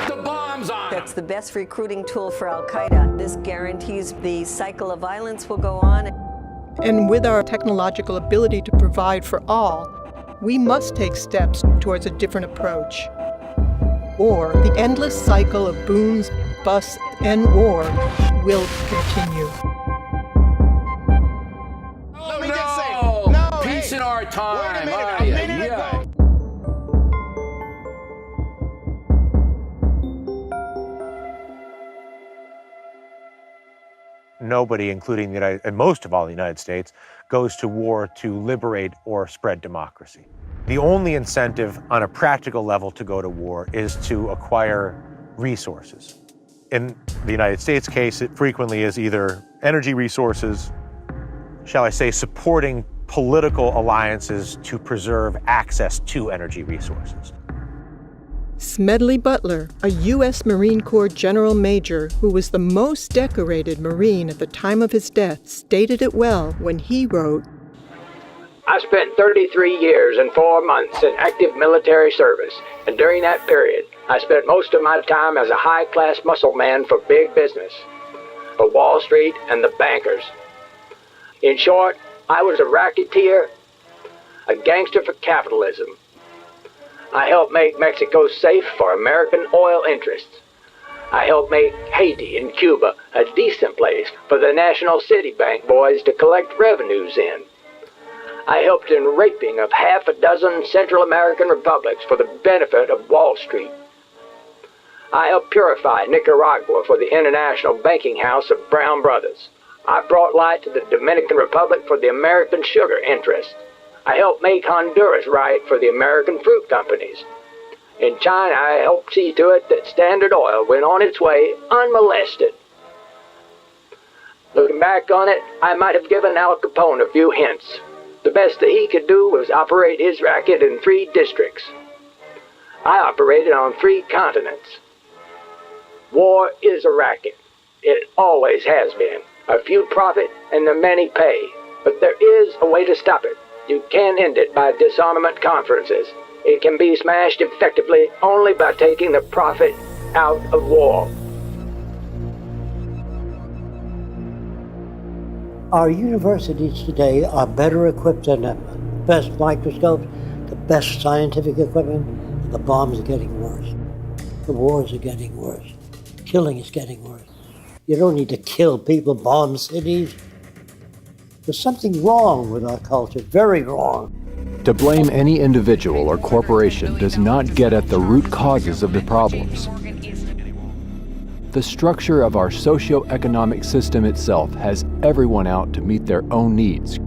The bombs on! That's the best recruiting tool for Al-Qaeda. This guarantees the cycle of violence will go on. And with our technological ability to provide for all, we must take steps towards a different approach. Or the endless cycle of booms, busts, and war will continue. Let me just say, no, peace in our time. Wait a minute ago. Nobody, including the United, and most of all the United States, goes to war to liberate or spread democracy. The only incentive on a practical level to go to war is to acquire resources. In the United States case, it frequently is either energy resources, shall I say, supporting political alliances to preserve access to energy resources. Smedley Butler, a U.S. Marine Corps General Major who was the most decorated Marine at the time of his death, stated it well when he wrote, I spent 33 years and 4 months in active military service, and during that period, I spent most of my time as a high-class muscle man for big business, for Wall Street and the bankers. In short, I was a racketeer, a gangster for capitalism. I helped make Mexico safe for American oil interests. I helped make Haiti and Cuba a decent place for the National City Bank boys to collect revenues in. I helped in raping of half a dozen Central American republics for the benefit of Wall Street. I helped purify Nicaragua for the International Banking House of Brown Brothers. I brought light to the Dominican Republic for the American sugar interests. I helped make Honduras right for the American fruit companies. In China, I helped see to it that Standard Oil went on its way unmolested. Looking back on it, I might have given Al Capone a few hints. The best that he could do was operate his racket in 3 districts. I operated on 3 continents. War is a racket. It always has been. A few profit and the many pay. But there is a way to stop it. You can end it by disarmament conferences. It can be smashed effectively only by taking the profit out of war. Our universities today are better equipped than ever. Best microscopes, the best scientific equipment. The bombs are getting worse. The wars are getting worse. Killing is getting worse. You don't need to kill people, bomb cities. There's something wrong with our culture, very wrong. To blame any individual or corporation does not get at the root causes of the problems. The structure of our socio-economic system itself has everyone out to meet their own needs,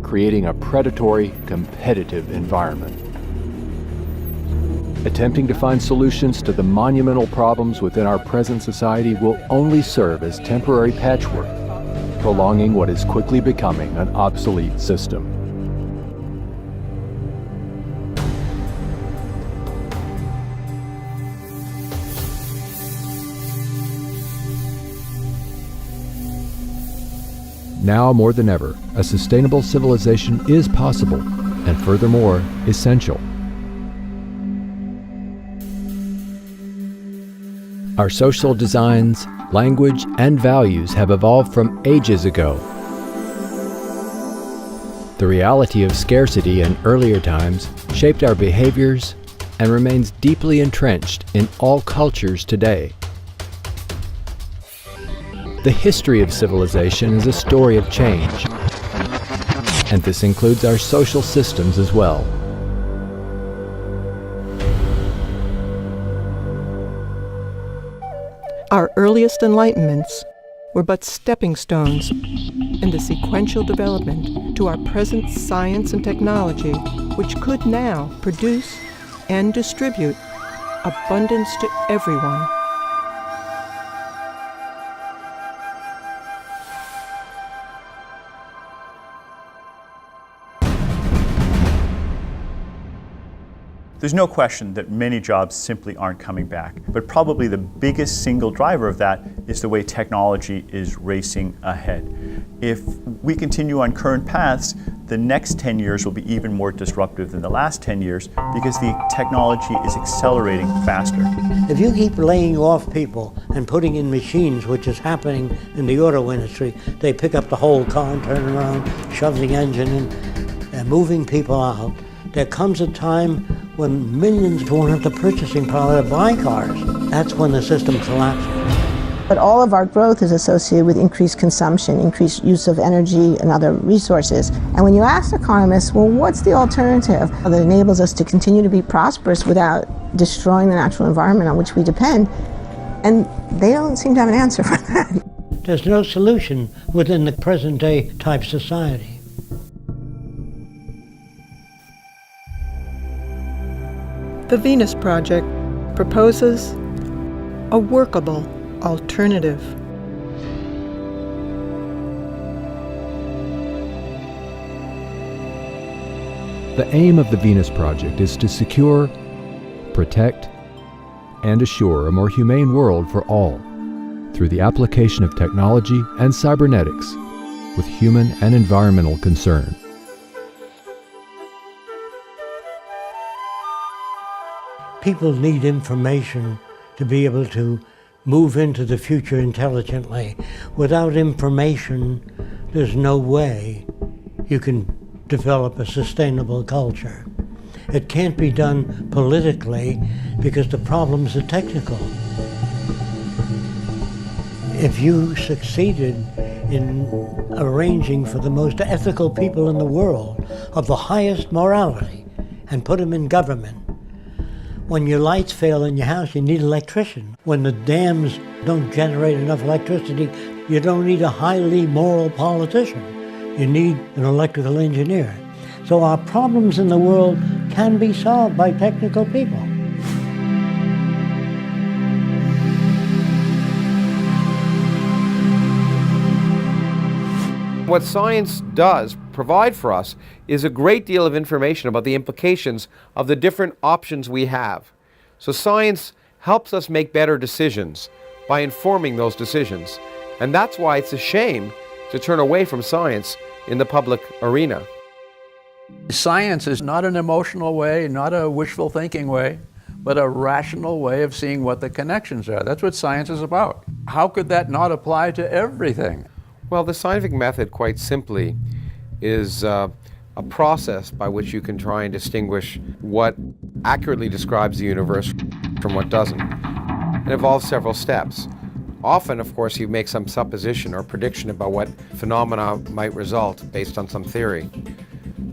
creating a predatory, competitive environment. Attempting to find solutions to the monumental problems within our present society will only serve as temporary patchwork, prolonging what is quickly becoming an obsolete system. Now more than ever, a sustainable civilization is possible, and furthermore, essential. Our social designs, language, and values have evolved from ages ago. The reality of scarcity in earlier times shaped our behaviors and remains deeply entrenched in all cultures today. The history of civilization is a story of change, and this includes our social systems as well. Our earliest enlightenments were but stepping stones in the sequential development to our present science and technology, which could now produce and distribute abundance to everyone. There's no question that many jobs simply aren't coming back, but probably the biggest single driver of that is the way technology is racing ahead. If we continue on current paths, the next 10 years will be even more disruptive than the last 10 years because the technology is accelerating faster. If you keep laying off people and putting in machines, which is happening in the auto industry, they pick up the whole car and turn around, shove the engine in, and moving people out. There comes a time when millions won't have the purchasing power to buy cars. That's when the system collapses. But all of our growth is associated with increased consumption, increased use of energy and other resources. And when you ask economists, well, what's the alternative that enables us to continue to be prosperous without destroying the natural environment on which we depend? And they don't seem to have an answer for that. There's no solution within the present day type society. The Venus Project proposes a workable alternative. The aim of the Venus Project is to secure, protect, and assure a more humane world for all through the application of technology and cybernetics with human and environmental concern. People need information to be able to move into the future intelligently. Without information, there's no way you can develop a sustainable culture. It can't be done politically because the problems are technical. If you succeeded in arranging for the most ethical people in the world of the highest morality and put them in government, when your lights fail in your house, you need an electrician. When the dams don't generate enough electricity, you don't need a highly moral politician. You need an electrical engineer. So our problems in the world can be solved by technical people. What science does provide for us is a great deal of information about the implications of the different options we have. So science helps us make better decisions by informing those decisions. And that's why it's a shame to turn away from science in the public arena. Science is not an emotional way, not a wishful thinking way, but a rational way of seeing what the connections are. That's what science is about. How could that not apply to everything? Well, the scientific method, quite simply, is a process by which you can try and distinguish what accurately describes the universe from what doesn't. It involves several steps. Often, of course, you make some supposition or prediction about what phenomena might result based on some theory.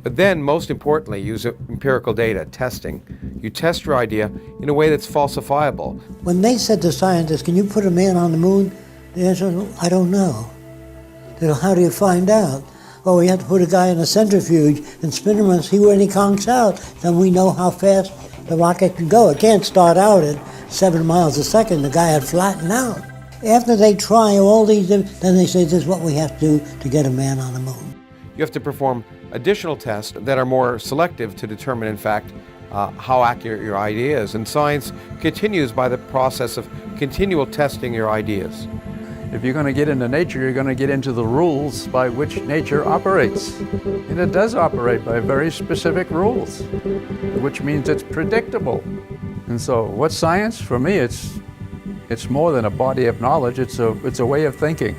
But then, most importantly, use empirical data, testing. You test your idea in a way that's falsifiable. When they said to scientists, can you put a man on the moon? The answer was, I don't know. How do you find out? Well, we have to put a guy in a centrifuge and spin him and see when he conks out. Then we know how fast the rocket can go. It can't start out at 7 miles a second. The guy had flattened out. After they try all these, then they say this is what we have to do to get a man on the moon. You have to perform additional tests that are more selective to determine, in fact, how accurate your idea is. And science continues by the process of continual testing your ideas. If you're going to get into nature, you're going to get into the rules by which nature operates. And it does operate by very specific rules, which means it's predictable. And so what's science? For me, it's more than a body of knowledge, it's a way of thinking.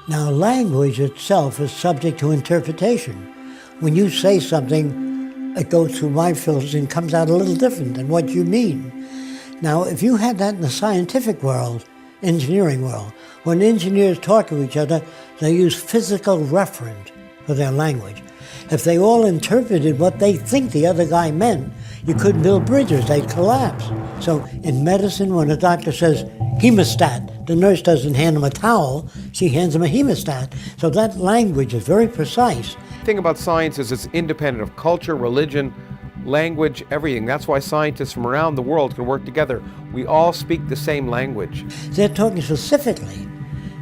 Now, language itself is subject to interpretation. When you say something, it goes through my filters and comes out a little different than what you mean. Now, if you had that in the scientific world, engineering world, when engineers talk to each other, they use physical reference for their language. If they all interpreted what they think the other guy meant, you couldn't build bridges, they'd collapse. So in medicine, when a doctor says hemostat, the nurse doesn't hand him a towel, she hands him a hemostat. So that language is very precise. The thing about science is it's independent of culture, religion, language, everything. That's why scientists from around the world can work together. We all speak the same language. They're talking specifically.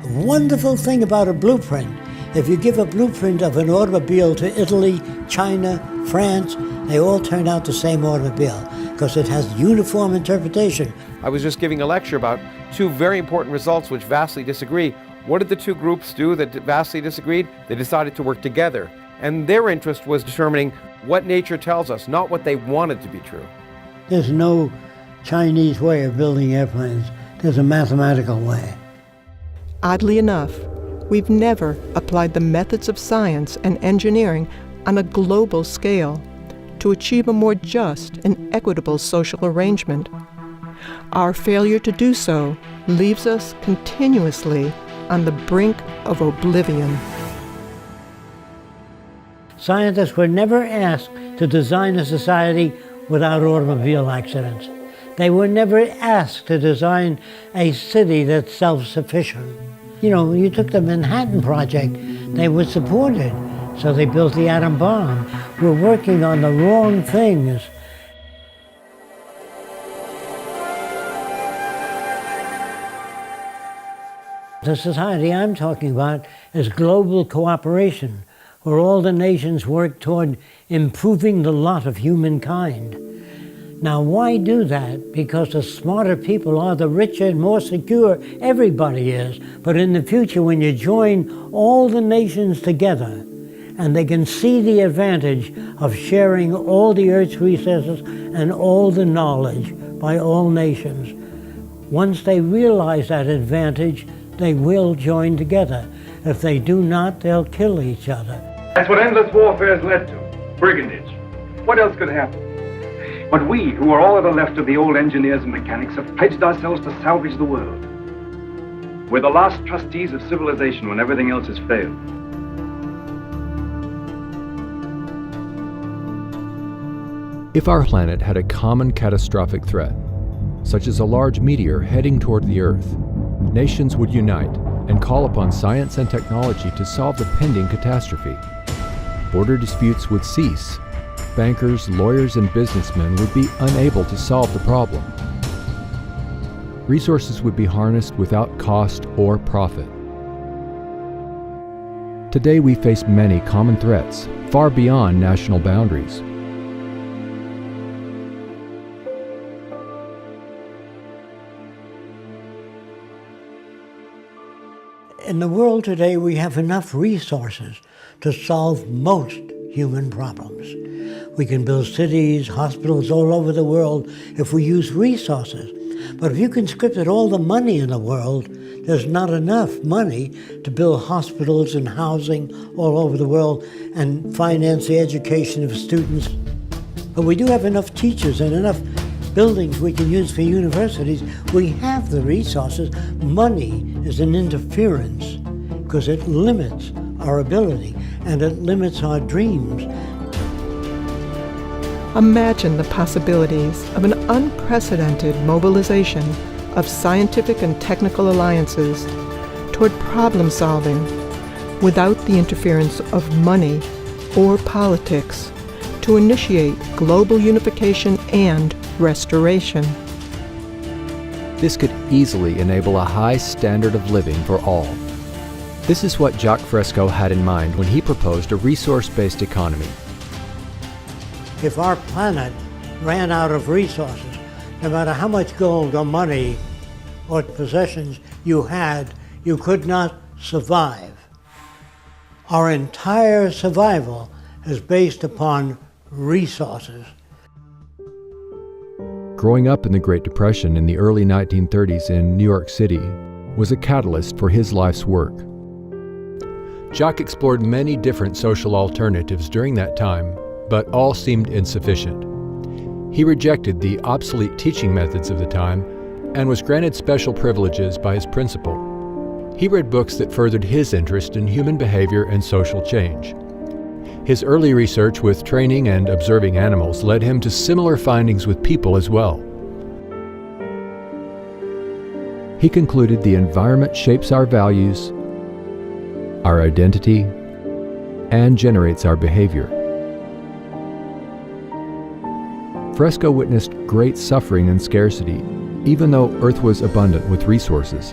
A wonderful thing about a blueprint, if you give a blueprint of an automobile to Italy, China, France, they all turn out the same automobile because it has uniform interpretation. I was just giving a lecture about two very important results which vastly disagree. What did the two groups do that vastly disagreed? They decided to work together. And their interest was determining what nature tells us, not what they wanted to be true. There's no Chinese way of building airplanes. There's a mathematical way. Oddly enough, we've never applied the methods of science and engineering on a global scale to achieve a more just and equitable social arrangement. Our failure to do so leaves us continuously on the brink of oblivion. Scientists were never asked to design a society without automobile accidents. They were never asked to design a city that's self-sufficient. You know, you took the Manhattan Project, they were supported, so they built the atom bomb. We're working on the wrong things. The society I'm talking about is global cooperation, where all the nations work toward improving the lot of humankind. Now, why do that? Because the smarter people are, the richer and more secure everybody is. But in the future, when you join all the nations together, and they can see the advantage of sharing all the Earth's resources and all the knowledge by all nations, once they realize that advantage, they will join together. If they do not, they'll kill each other. That's what endless warfare has led to. Brigandage. What else could happen? But we, who are all that are left of the old engineers and mechanics, have pledged ourselves to salvage the world. We're the last trustees of civilization when everything else has failed. If our planet had a common catastrophic threat, such as a large meteor heading toward the Earth, nations would unite and call upon science and technology to solve the pending catastrophe. Border disputes would cease. Bankers, lawyers, and businessmen would be unable to solve the problem. Resources would be harnessed without cost or profit. Today we face many common threats, far beyond national boundaries. In the world today, we have enough resources to solve most human problems. We can build cities, hospitals all over the world if we use resources. But if you conscripted all the money in the world, there's not enough money to build hospitals and housing all over the world and finance the education of students. But we do have enough teachers and enough buildings we can use for universities. We have the resources. Money is an interference because it limits our ability and it limits our dreams. Imagine the possibilities of an unprecedented mobilization of scientific and technical alliances toward problem solving without the interference of money or politics to initiate global unification and restoration. This could easily enable a high standard of living for all. This is what Jacques Fresco had in mind when he proposed a resource-based economy. If our planet ran out of resources, no matter how much gold or money or possessions you had, you could not survive. Our entire survival is based upon resources. Growing up in the Great Depression in the early 1930s in New York City was a catalyst for his life's work. Jacques explored many different social alternatives during that time, but all seemed insufficient. He rejected the obsolete teaching methods of the time and was granted special privileges by his principal. He read books that furthered his interest in human behavior and social change. His early research with training and observing animals led him to similar findings with people as well. He concluded the environment shapes our values, our identity, and generates our behavior. Fresco witnessed great suffering and scarcity, even though Earth was abundant with resources.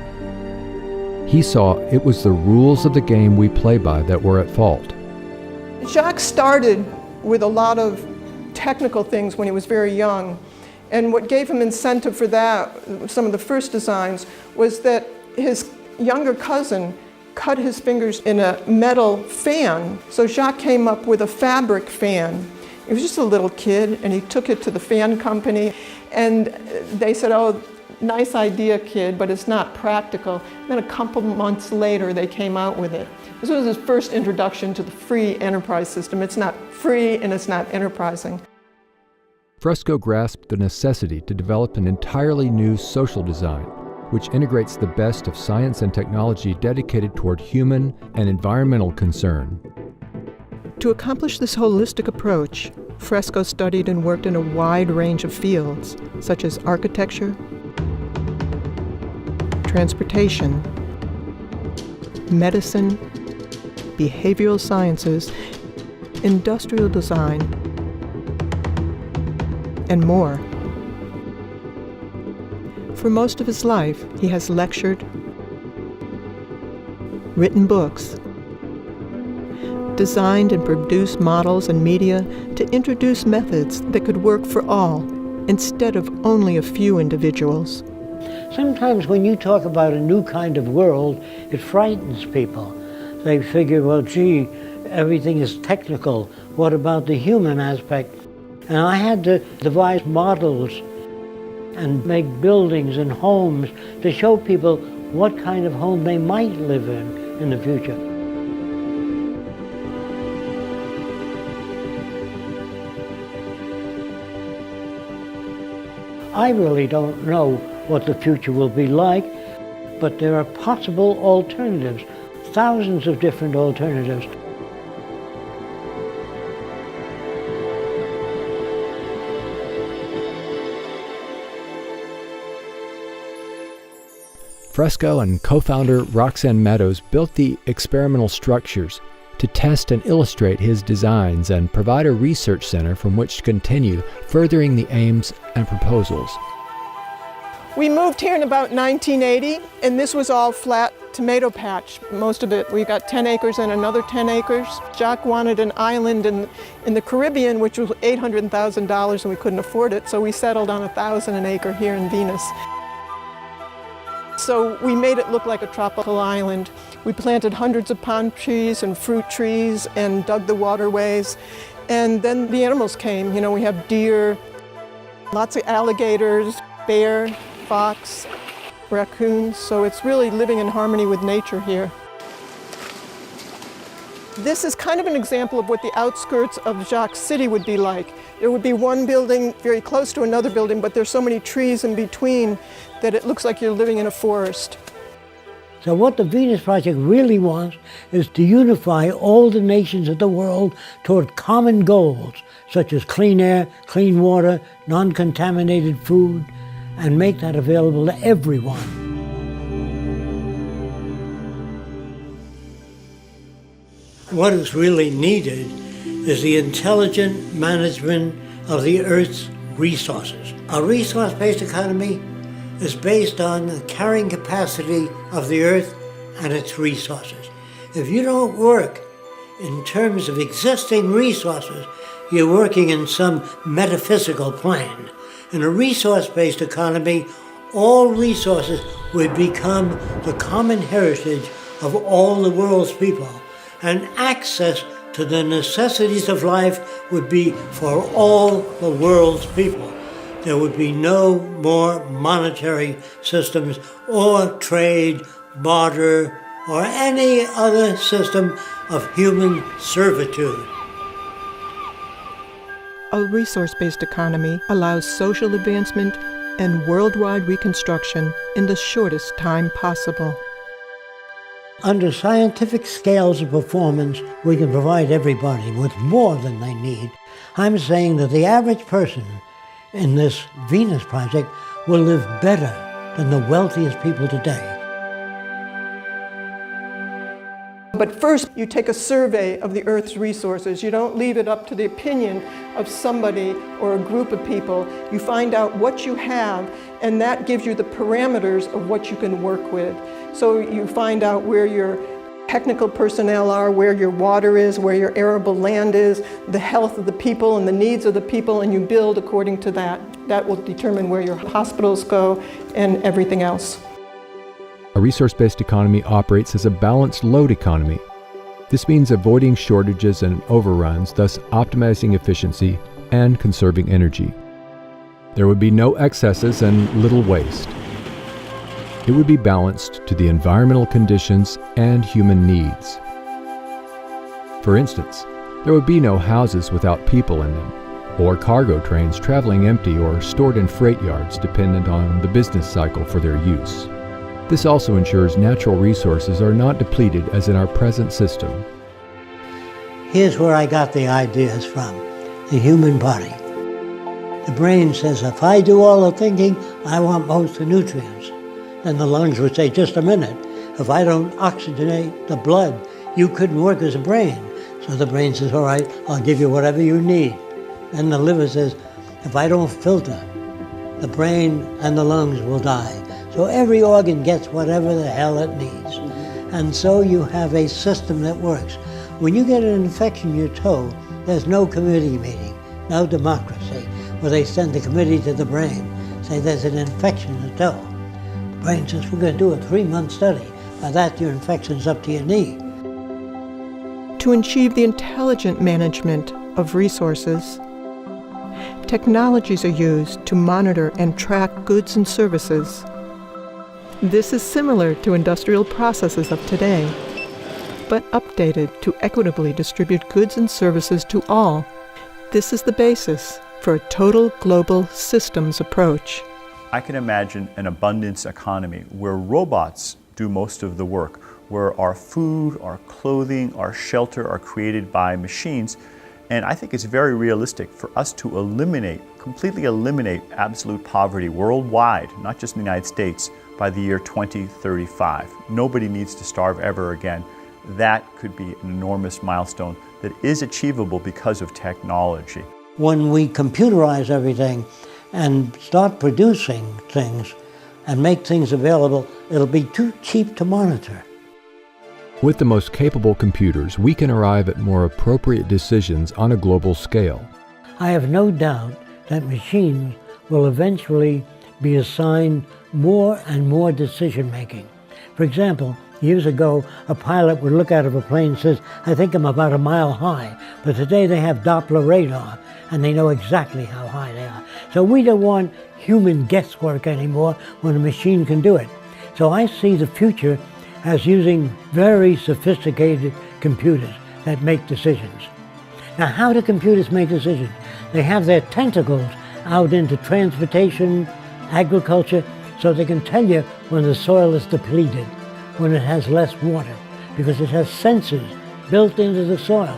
He saw it was the rules of the game we play by that were at fault. Jacques started with a lot of technical things when he was very young, and what gave him incentive for that, some of the first designs, was that his younger cousin cut his fingers in a metal fan, so Jacques came up with a fabric fan. He was just a little kid, and he took it to the fan company, and they said, "Oh, nice idea, kid, but it's not practical." And then a couple months later, they came out with it. This was his first introduction to the free enterprise system. It's not free and it's not enterprising. Fresco grasped the necessity to develop an entirely new social design, which integrates the best of science and technology dedicated toward human and environmental concern. To accomplish this holistic approach, Fresco studied and worked in a wide range of fields, such as architecture, transportation, medicine, behavioral sciences, industrial design, and more. For most of his life, he has lectured, written books, designed and produced models and media to introduce methods that could work for all instead of only a few individuals. Sometimes when you talk about a new kind of world, it frightens people. They figure, well, gee, everything is technical. What about the human aspect? And I had to devise models and make buildings and homes to show people what kind of home they might live in the future. I really don't know what the future will be like, but there are possible alternatives, thousands of different alternatives. Fresco and co-founder Roxanne Meadows built the experimental structures to test and illustrate his designs and provide a research center from which to continue furthering the aims and proposals. We moved here in about 1980, and this was all flat tomato patch, most of it. We got 10 acres and another 10 acres. Jacques wanted an island in the Caribbean, which was $800,000, and we couldn't afford it, so we settled on $1,000 an acre here in Venus. So we made it look like a tropical island. We planted hundreds of palm trees and fruit trees and dug the waterways. And then the animals came. You know, we have deer, lots of alligators, bear, fox, raccoons. So it's really living in harmony with nature here. This is kind of an example of what the outskirts of Jacques City would be like. There would be one building very close to another building, but there's so many trees in between that it looks like you're living in a forest. So what the Venus Project really wants is to unify all the nations of the world toward common goals, such as clean air, clean water, non-contaminated food, and make that available to everyone. What is really needed is the intelligent management of the Earth's resources. A resource-based economy is based on the carrying capacity of the Earth and its resources. If you don't work in terms of existing resources, you're working in some metaphysical plane. In a resource-based economy, all resources would become the common heritage of all the world's people, and access to the necessities of life would be for all the world's people. There would be no more monetary systems or trade, barter, or any other system of human servitude. A resource-based economy allows social advancement and worldwide reconstruction in the shortest time possible. Under scientific scales of performance, we can provide everybody with more than they need. I'm saying that the average person in this Venus Project will live better than the wealthiest people today. But first, you take a survey of the Earth's resources. You don't leave it up to the opinion of somebody or a group of people. You find out what you have, and that gives you the parameters of what you can work with. So you find out where your technical personnel are, where your water is, where your arable land is, the health of the people and the needs of the people, and you build according to that. That will determine where your hospitals go and everything else. A resource-based economy operates as a balanced load economy. This means avoiding shortages and overruns, thus optimizing efficiency and conserving energy. There would be no excesses and little waste. It would be balanced to the environmental conditions and human needs. For instance, there would be no houses without people in them, or cargo trains traveling empty or stored in freight yards dependent on the business cycle for their use. This also ensures natural resources are not depleted as in our present system. Here's where I got the ideas from: the human body. The brain says, if I do all the thinking, I want most of the nutrients. Then the lungs would say, just a minute, if I don't oxygenate the blood, you couldn't work as a brain. So the brain says, all right, I'll give you whatever you need. Then the liver says, if I don't filter, the brain and the lungs will die. So every organ gets whatever the hell it needs. And so you have a system that works. When you get an infection in your toe, there's no committee meeting, no democracy, where they send the committee to the brain, say there's an infection in the toe. The brain says, we're going to do a 3-month study. By that, your infection's up to your knee. To achieve the intelligent management of resources, technologies are used to monitor and track goods and services. This is similar to industrial processes of today, but updated to equitably distribute goods and services to all. This is the basis for a total global systems approach. I can imagine an abundance economy where robots do most of the work, where our food, our clothing, our shelter are created by machines. And I think it's very realistic for us to completely eliminate absolute poverty worldwide, not just in the United States, by the year 2035. Nobody needs to starve ever again. That could be an enormous milestone that is achievable because of technology. When we computerize everything and start producing things and make things available, it'll be too cheap to monitor. With the most capable computers, we can arrive at more appropriate decisions on a global scale. I have no doubt that machines will eventually be assigned more and more decision making. For example, years ago, a pilot would look out of a plane and says, I think I'm about a mile high. But today they have Doppler radar and they know exactly how high they are. So we don't want human guesswork anymore when a machine can do it. So I see the future as using very sophisticated computers that make decisions. Now, how do computers make decisions? They have their tentacles out into transportation, agriculture, so they can tell you when the soil is depleted, when it has less water, because it has sensors built into the soil.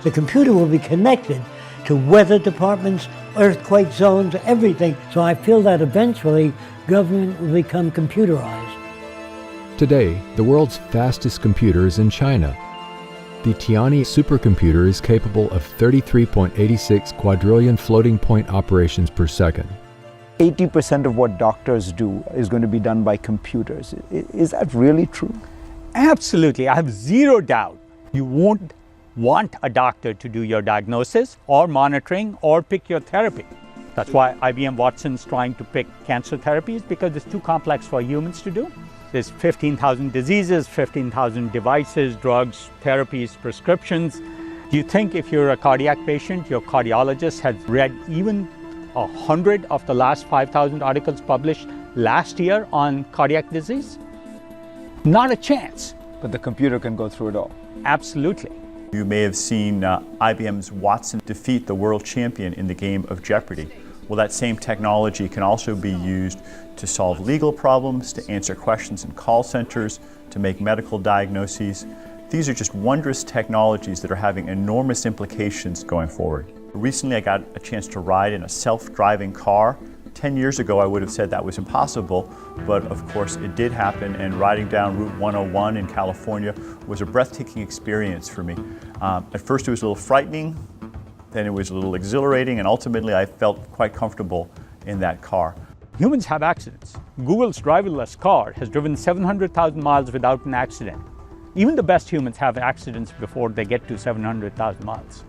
The computer will be connected to weather departments, earthquake zones, everything. So I feel that eventually government will become computerized. Today, the world's fastest computer is in China. The Tianyi supercomputer is capable of 33.86 quadrillion floating point operations per second. 80% of what doctors do is going to be done by computers. Is that really true? Absolutely. I have zero doubt. You won't want a doctor to do your diagnosis or monitoring or pick your therapy. That's why IBM Watson's trying to pick cancer therapies, because it's too complex for humans to do. There's 15,000 diseases, 15,000 devices, drugs, therapies, prescriptions. Do you think if you're a cardiac patient, your cardiologist has read even 100 of the last 5,000 articles published last year on cardiac disease? Not a chance. But the computer can go through it all. Absolutely. You may have seen IBM's Watson defeat the world champion in the game of Jeopardy. Well, that same technology can also be used to solve legal problems, to answer questions in call centers, to make medical diagnoses. These are just wondrous technologies that are having enormous implications going forward. Recently, I got a chance to ride in a self-driving car. 10 years ago, I would have said that was impossible, but of course it did happen, and riding down Route 101 in California was a breathtaking experience for me. At first it was a little frightening, then it was a little exhilarating, and ultimately I felt quite comfortable in that car. Humans have accidents. Google's driverless car has driven 700,000 miles without an accident. Even the best humans have accidents before they get to 700,000 miles.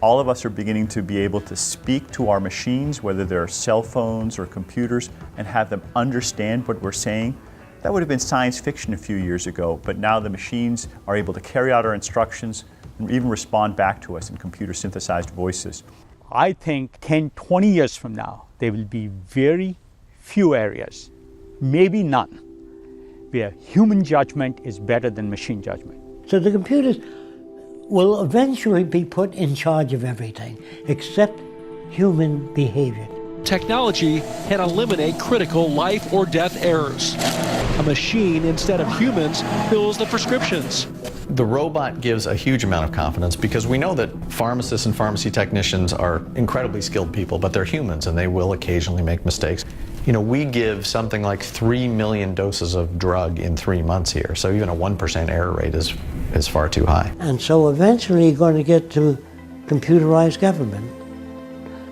All of us are beginning to be able to speak to our machines, whether they're cell phones or computers, and have them understand what we're saying. That would have been science fiction a few years ago, but now the machines are able to carry out our instructions and even respond back to us in computer-synthesized voices. I think 10, 20 years from now, there will be very few areas, maybe none, where human judgment is better than machine judgment. So the computers will eventually be put in charge of everything except human behavior. Technology can eliminate critical life or death errors. A machine, instead of humans, fills the prescriptions. The robot gives a huge amount of confidence because we know that pharmacists and pharmacy technicians are incredibly skilled people, but they're humans and they will occasionally make mistakes. You know, we give something like 3 million doses of drug in 3 months here, so even a 1% error rate is far too high. And so eventually you're going to get to computerized government,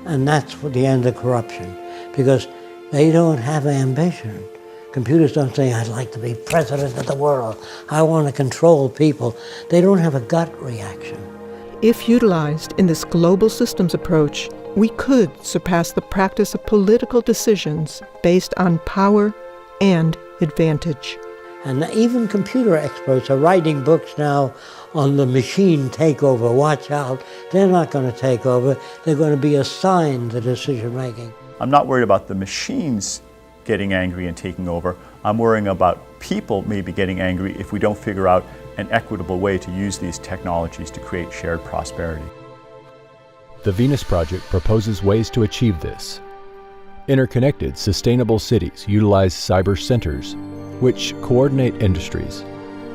and that's the end of corruption, because they don't have ambition. Computers don't say, I'd like to be president of the world. I want to control people. They don't have a gut reaction. If utilized in this global systems approach, we could surpass the practice of political decisions based on power and advantage. And even computer experts are writing books now on the machine takeover. Watch out. They're not going to take over. They're going to be assigned the decision making. I'm not worried about the machines getting angry and taking over. I'm worrying about people maybe getting angry if we don't figure out an equitable way to use these technologies to create shared prosperity. The Venus Project proposes ways to achieve this. Interconnected, sustainable cities utilize cyber centers, which coordinate industries,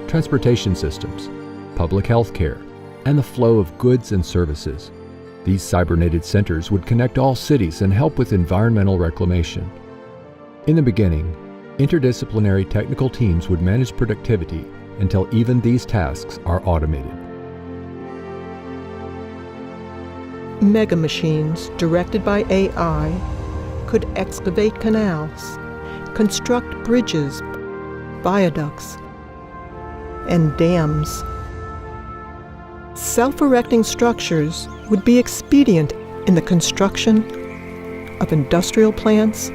transportation systems, public health care, and the flow of goods and services. These cybernated centers would connect all cities and help with environmental reclamation. In the beginning, interdisciplinary technical teams would manage productivity until even these tasks are automated. Mega machines directed by AI could excavate canals, construct bridges, viaducts, and dams. Self-erecting structures would be expedient in the construction of industrial plants,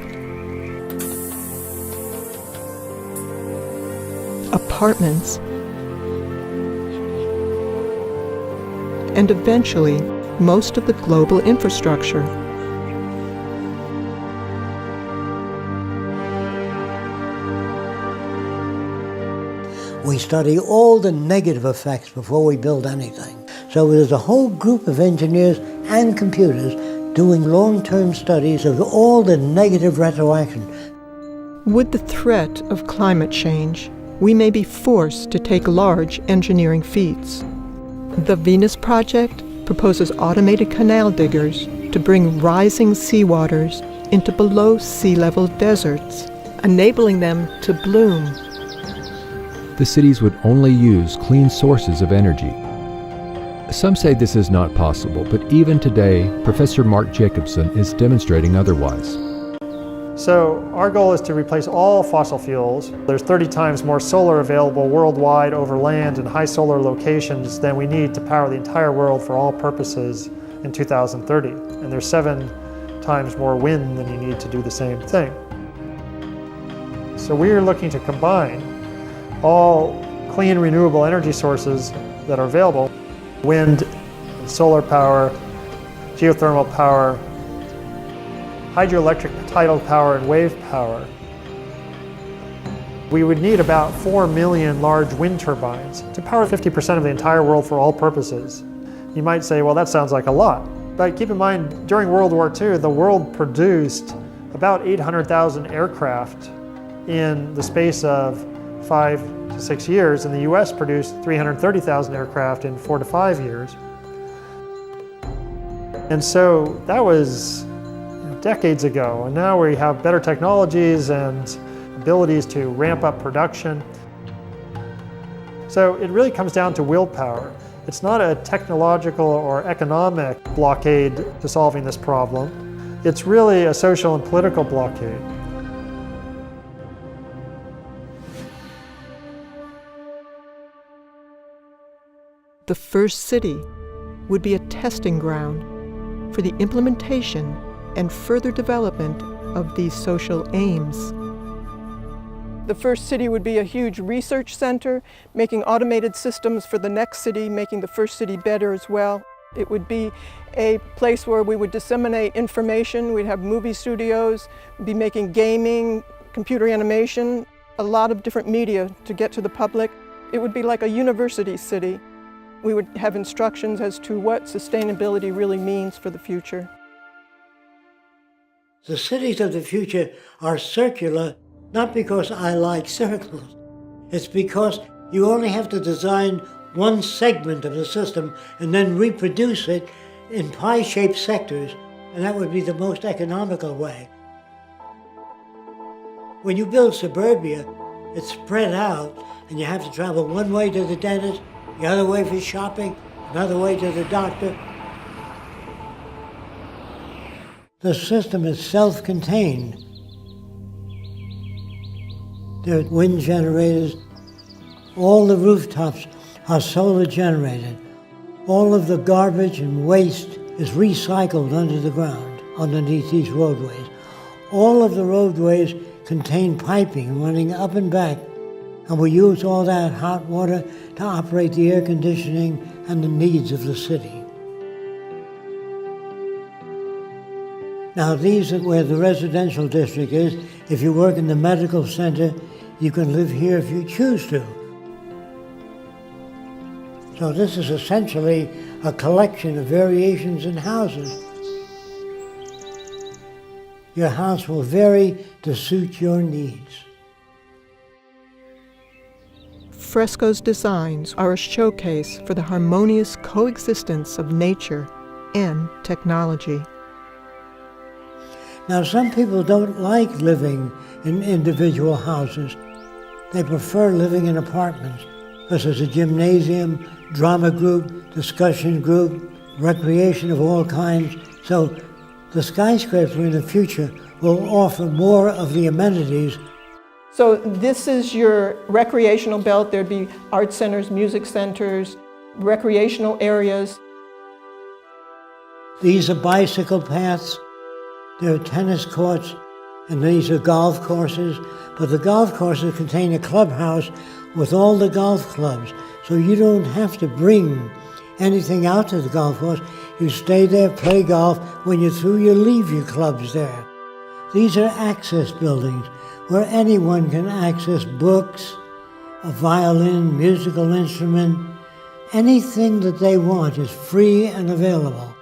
apartments, and eventually most of the global infrastructure. We study all the negative effects before we build anything. So there's a whole group of engineers and computers doing long-term studies of all the negative retroaction. With the threat of climate change, we may be forced to take large engineering feats. The Venus Project proposes automated canal diggers to bring rising seawaters into below sea level deserts, enabling them to bloom. The cities would only use clean sources of energy. Some say this is not possible, but even today, Professor Mark Jacobson is demonstrating otherwise. So our goal is to replace all fossil fuels. There's 30 times more solar available worldwide over land in high solar locations than we need to power the entire world for all purposes in 2030. And there's 7 times more wind than you need to do the same thing. So we are looking to combine all clean renewable energy sources that are available: wind, solar power, geothermal power, hydroelectric tidal power, and wave power. We would need about 4 million large wind turbines to power 50% of the entire world for all purposes. You might say, well, that sounds like a lot. But keep in mind, during World War II, the world produced about 800,000 aircraft in the space of 5 to 6 years, and the US produced 330,000 aircraft in 4 to 5 years. And so that was decades ago, and now we have better technologies and abilities to ramp up production. So it really comes down to willpower. It's not a technological or economic blockade to solving this problem. It's really a social and political blockade. The first city would be a testing ground for the implementation and further development of these social aims. The first city would be a huge research center, making automated systems for the next city, making the first city better as well. It would be a place where we would disseminate information. We'd have movie studios, be making gaming, computer animation, a lot of different media to get to the public. It would be like a university city. We would have instructions as to what sustainability really means for the future. The cities of the future are circular, not because I like circles. It's because you only have to design one segment of the system and then reproduce it in pie-shaped sectors, and that would be the most economical way. When you build suburbia, it's spread out, and you have to travel one way to the dentist, the other way for shopping, another way to the doctor. The system is self-contained. there are wind generators. All the rooftops are solar generated. All of the garbage and waste is recycled under the ground, underneath these roadways. All of the roadways contain piping running up and back, and we use all that hot water to operate the air conditioning and the needs of the city. Now these are where the residential district is. If you work in the medical center, you can live here if you choose to. So this is essentially a collection of variations in houses. Your house will vary to suit your needs. Fresco's designs are a showcase for the harmonious coexistence of nature and technology. Now, some people don't like living in individual houses. They prefer living in apartments because there's a gymnasium, drama group, discussion group, recreation of all kinds. So the skyscraper in the future will offer more of the amenities. So this is your recreational belt. There'd be art centers, music centers, recreational areas. These are bicycle paths. There are tennis courts, and these are golf courses. But the golf courses contain a clubhouse with all the golf clubs. So you don't have to bring anything out to the golf course. You stay there, play golf. When you're through, you leave your clubs there. These are access buildings where anyone can access books, a violin, musical instrument. Anything that they want is free and available.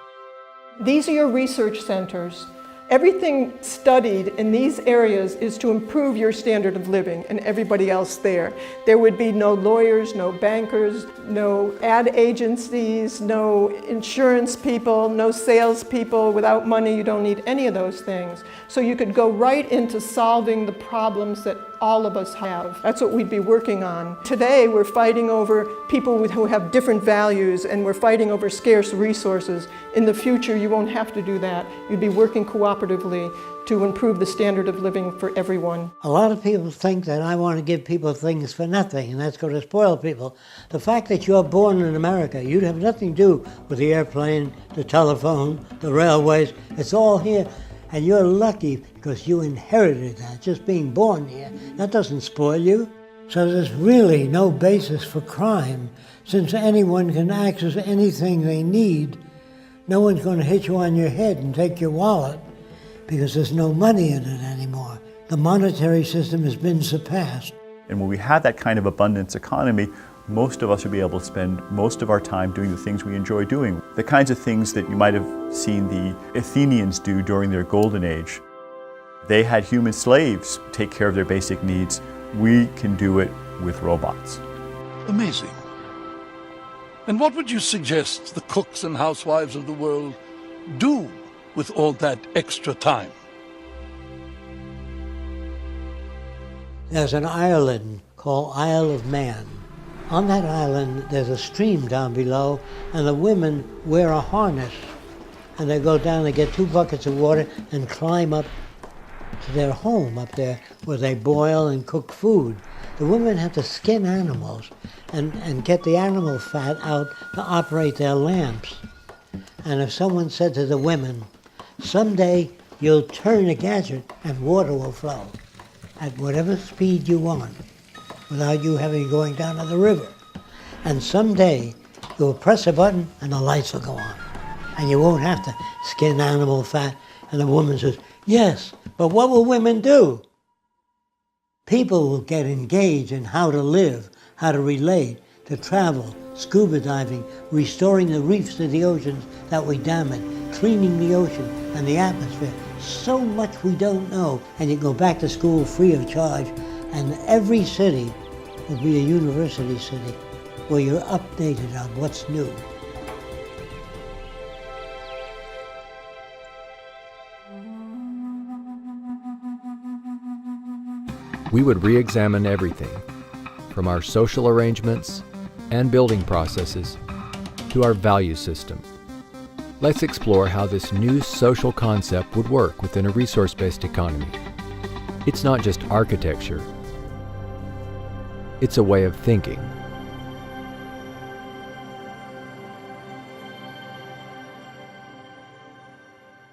These are your research centers. Everything studied in these areas is to improve your standard of living and everybody else there. There would be no lawyers, no bankers, no ad agencies, no insurance people, no salespeople. Without money, you don't need any of those things. So you could go right into solving the problems that all of us have. That's what we'd be working on. Today, we're fighting over people who have different values, and we're fighting over scarce resources. In the future, you won't have to do that. You'd be working cooperatively to improve the standard of living for everyone. A lot of people think that I want to give people things for nothing, and that's going to spoil people. The fact that you're born in America, you have nothing to do with the airplane, the telephone, the railways. It's all here. And you're lucky because you inherited that, just being born here. That doesn't spoil you. So there's really no basis for crime. Since anyone can access anything they need, no one's going to hit you on your head and take your wallet because there's no money in it anymore. The monetary system has been surpassed. And when we have that kind of abundance economy, most of us will be able to spend most of our time doing the things we enjoy doing. The kinds of things that you might have seen the Athenians do during their golden age. They had human slaves take care of their basic needs. We can do it with robots. Amazing. And what would you suggest the cooks and housewives of the world do with all that extra time? There's an island called Isle of Man. On that island, there's a stream down below, and the women wear a harness. And they go down, they get 2 buckets of water and climb up to their home up there where they boil and cook food. The women have to skin animals and get the animal fat out to operate their lamps. And if someone said to the women, someday you'll turn a gadget and water will flow at whatever speed you want, without you having going down to the river. And someday you'll press a button and the lights will go on. And you won't have to skin animal fat. And the woman says, yes, but what will women do? People will get engaged in how to live, how to relate, to travel, scuba diving, restoring the reefs of the oceans that we damage, cleaning the ocean and the atmosphere. So much we don't know. And you go back to school free of charge, and every city will be a university city where you're updated on what's new. We would re-examine everything, from our social arrangements and building processes to our value system. Let's explore how this new social concept would work within a resource-based economy. It's not just architecture, It's a way of thinking.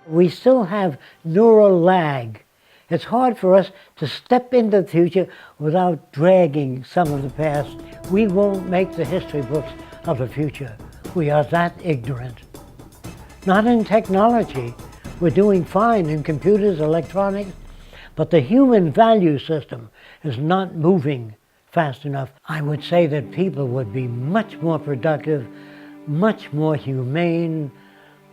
We still have neural lag. It's hard for us to step into the future without dragging some of the past. We won't make the history books of the future. We are that ignorant. Not in technology. We're doing fine in computers, electronics, but the human value system is not moving fast enough. I would say that people would be much more productive, much more humane,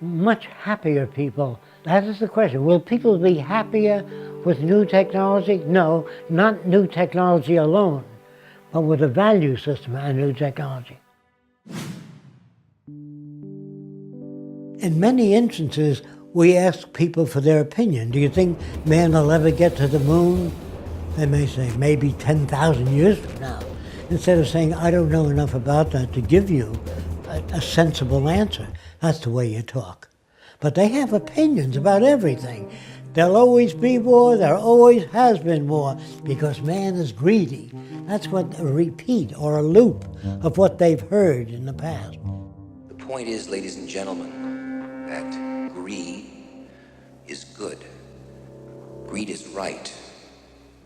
much happier people. That is the question. Will people be happier with new technology? No, not new technology alone, but with a value system and new technology. In many instances, we ask people for their opinion. Do you think man will ever get to the moon? They may say, maybe 10,000 years from now. Instead of saying, I don't know enough about that to give you a sensible answer. That's the way you talk. But they have opinions about everything. There'll always be war, there always has been war, because man is greedy. That's what a repeat or a loop of what they've heard in the past. The point is, ladies and gentlemen, that greed is good. Greed is right.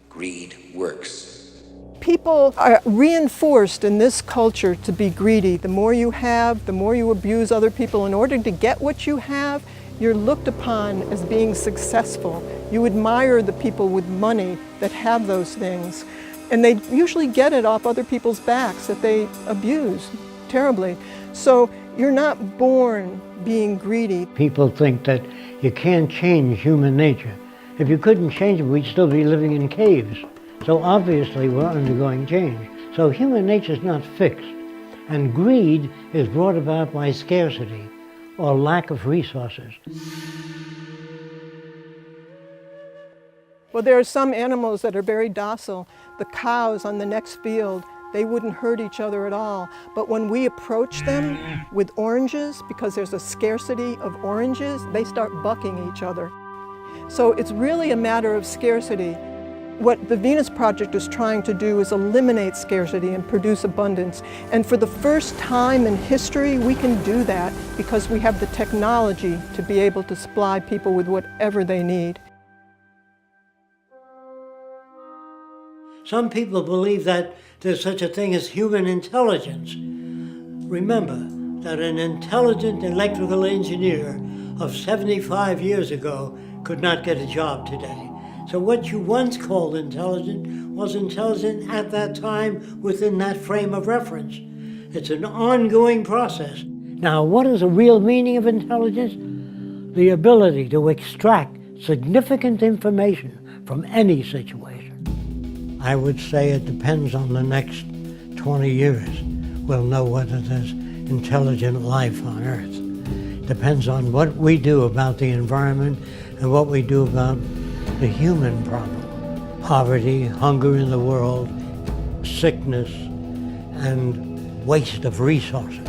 Greed works. People are reinforced in this culture to be greedy. The more you have, the more you abuse other people. In order to get what you have, you're looked upon as being successful. You admire the people with money that have those things. And they usually get it off other people's backs that they abuse terribly. So you're not born being greedy. People think that you can't change human nature. If you couldn't change it, we'd still be living in caves. So obviously we're undergoing change. So human nature is not fixed. And greed is brought about by scarcity or lack of resources. Well, there are some animals that are very docile. The cows on the next field, they wouldn't hurt each other at all. But when we approach them with oranges, because there's a scarcity of oranges, they start bucking each other. So it's really a matter of scarcity. What the Venus Project is trying to do is eliminate scarcity and produce abundance. And for the first time in history, we can do that because we have the technology to be able to supply people with whatever they need. Some people believe that there's such a thing as human intelligence. Remember that an intelligent electrical engineer of 75 years ago could not get a job today. So what you once called intelligent was intelligent at that time within that frame of reference. It's an ongoing process. Now, what is the real meaning of intelligence? The ability to extract significant information from any situation. I would say it depends on the next 20 years. We'll know whether there's intelligent life on Earth. Depends on what we do about the environment and what we do about the human problem. Poverty, hunger in the world, sickness, and waste of resources.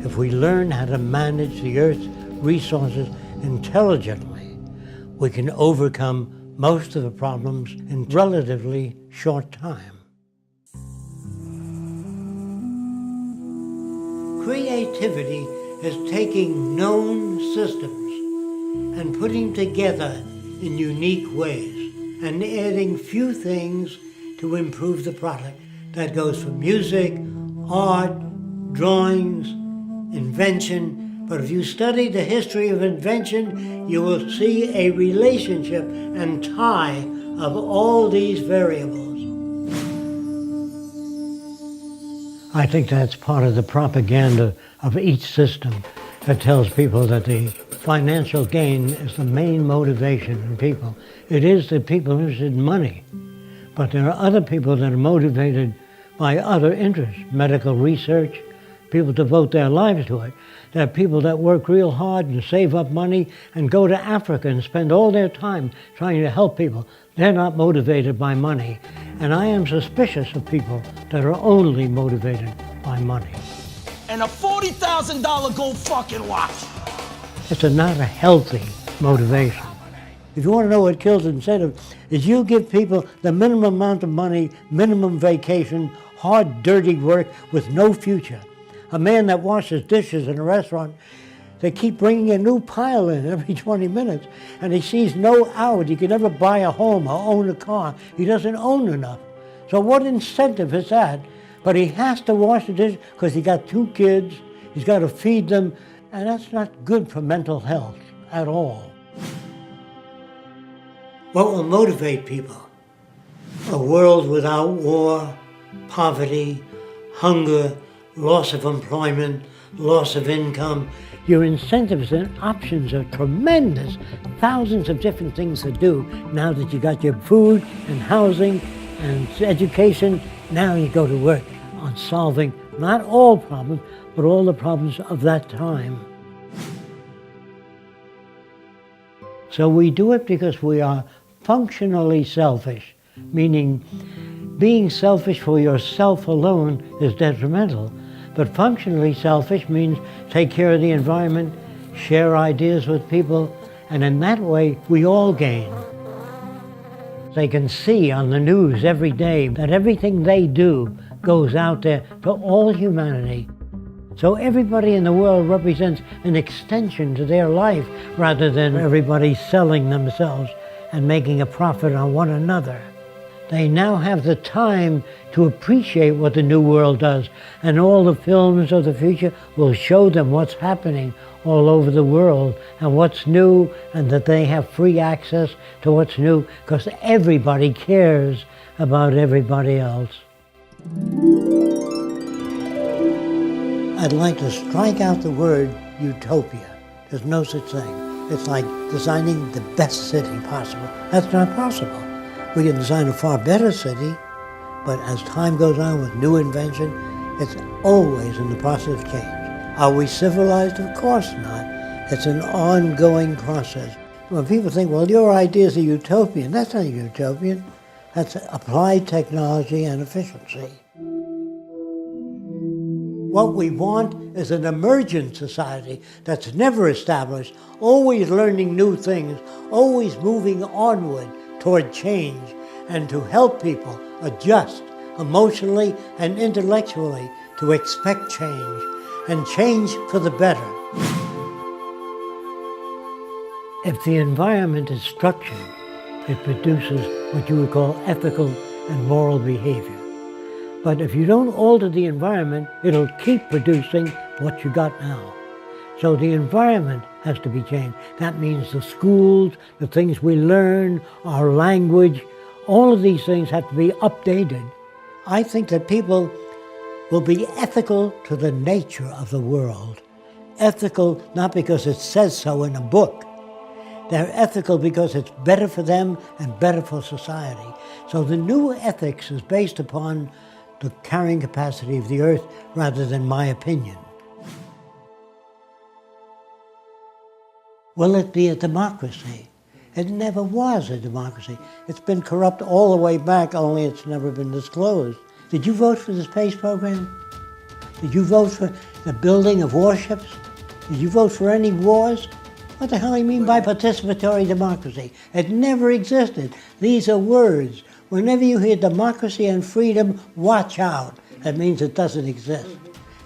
If we learn how to manage the Earth's resources intelligently, we can overcome most of the problems in relatively short time. Creativity is taking known systems and putting together in unique ways and adding few things to improve the product. That goes for music, art, drawings, invention. But if you study the history of invention, you will see a relationship and tie of all these variables. I think that's part of the propaganda of each system that tells people that the financial gain is the main motivation in people. It is the people interested in money, but there are other people that are motivated by other interests, medical research. People devote their lives to it. There are people that work real hard and save up money and go to Africa and spend all their time trying to help people. They're not motivated by money. And I am suspicious of people that are only motivated by money. And a $40,000 gold fucking watch. It's not a healthy motivation. If you want to know what kills incentive, is you give people the minimum amount of money, minimum vacation, hard, dirty work with no future. A man that washes dishes in a restaurant, they keep bringing a new pile in every 20 minutes, and he sees no out. He can never buy a home or own a car. He doesn't own enough. So what incentive is that? But he has to wash the dishes because he got 2 kids, he's got to feed them, and that's not good for mental health at all. What will motivate people? A world without war, poverty, hunger, loss of employment, loss of income. Your incentives and options are tremendous. Thousands of different things to do now that you got your food and housing and education. Now you go to work on solving not all problems, but all the problems of that time. So we do it because we are functionally selfish, meaning being selfish for yourself alone is detrimental. But functionally selfish means take care of the environment, share ideas with people, and in that way we all gain. They can see on the news every day that everything they do goes out there to all humanity. So everybody in the world represents an extension to their life rather than everybody selling themselves and making a profit on one another. They now have the time to appreciate what the new world does, and all the films of the future will show them what's happening all over the world and what's new, and that they have free access to what's new because everybody cares about everybody else. I'd like to strike out the word utopia. There's no such thing. It's like designing the best city possible. That's not possible. We can design a far better city, but as time goes on with new invention, it's always in the process of change. Are we civilized? Of course not. It's an ongoing process. When people think, well, your ideas are utopian, that's not utopian. That's applied technology and efficiency. What we want is an emergent society that's never established, always learning new things, always moving onward toward change, and to help people adjust emotionally and intellectually to expect change, and change for the better. If the environment is structured, it produces what you would call ethical and moral behavior. But if you don't alter the environment, it'll keep producing what you got now. So the environment has to be changed. That means the schools, the things we learn, our language, all of these things have to be updated. I think that people will be ethical to the nature of the world. Ethical not because it says so in a book. They're ethical because it's better for them and better for society. So the new ethics is based upon the carrying capacity of the earth rather than my opinion. Will it be a democracy? It never was a democracy. It's been corrupt all the way back, only it's never been disclosed. Did you vote for the space program? Did you vote for the building of warships? Did you vote for any wars? What the hell do you mean by participatory democracy? It never existed. These are words. Whenever you hear democracy and freedom, watch out. That means it doesn't exist.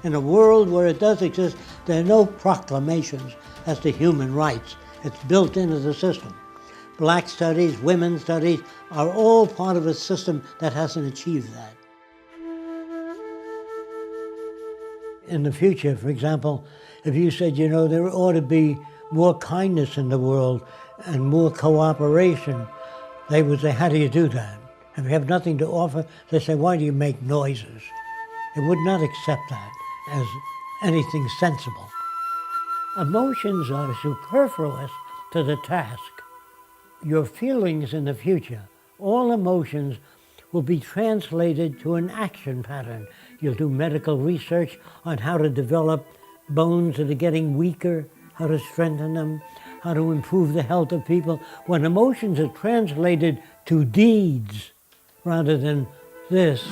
In a world where it does exist, there are no proclamations as to human rights. It's built into the system. Black studies, women's studies are all part of a system that hasn't achieved that. In the future, for example, if you said, you know, there ought to be more kindness in the world and more cooperation, they would say, how do you do that? If you have nothing to offer, they say, why do you make noises? They would not accept that as anything sensible. Emotions are superfluous to the task. Your feelings in the future, all emotions, will be translated to an action pattern. You'll do medical research on how to develop bones that are getting weaker, how to strengthen them, how to improve the health of people. When emotions are translated to deeds rather than this.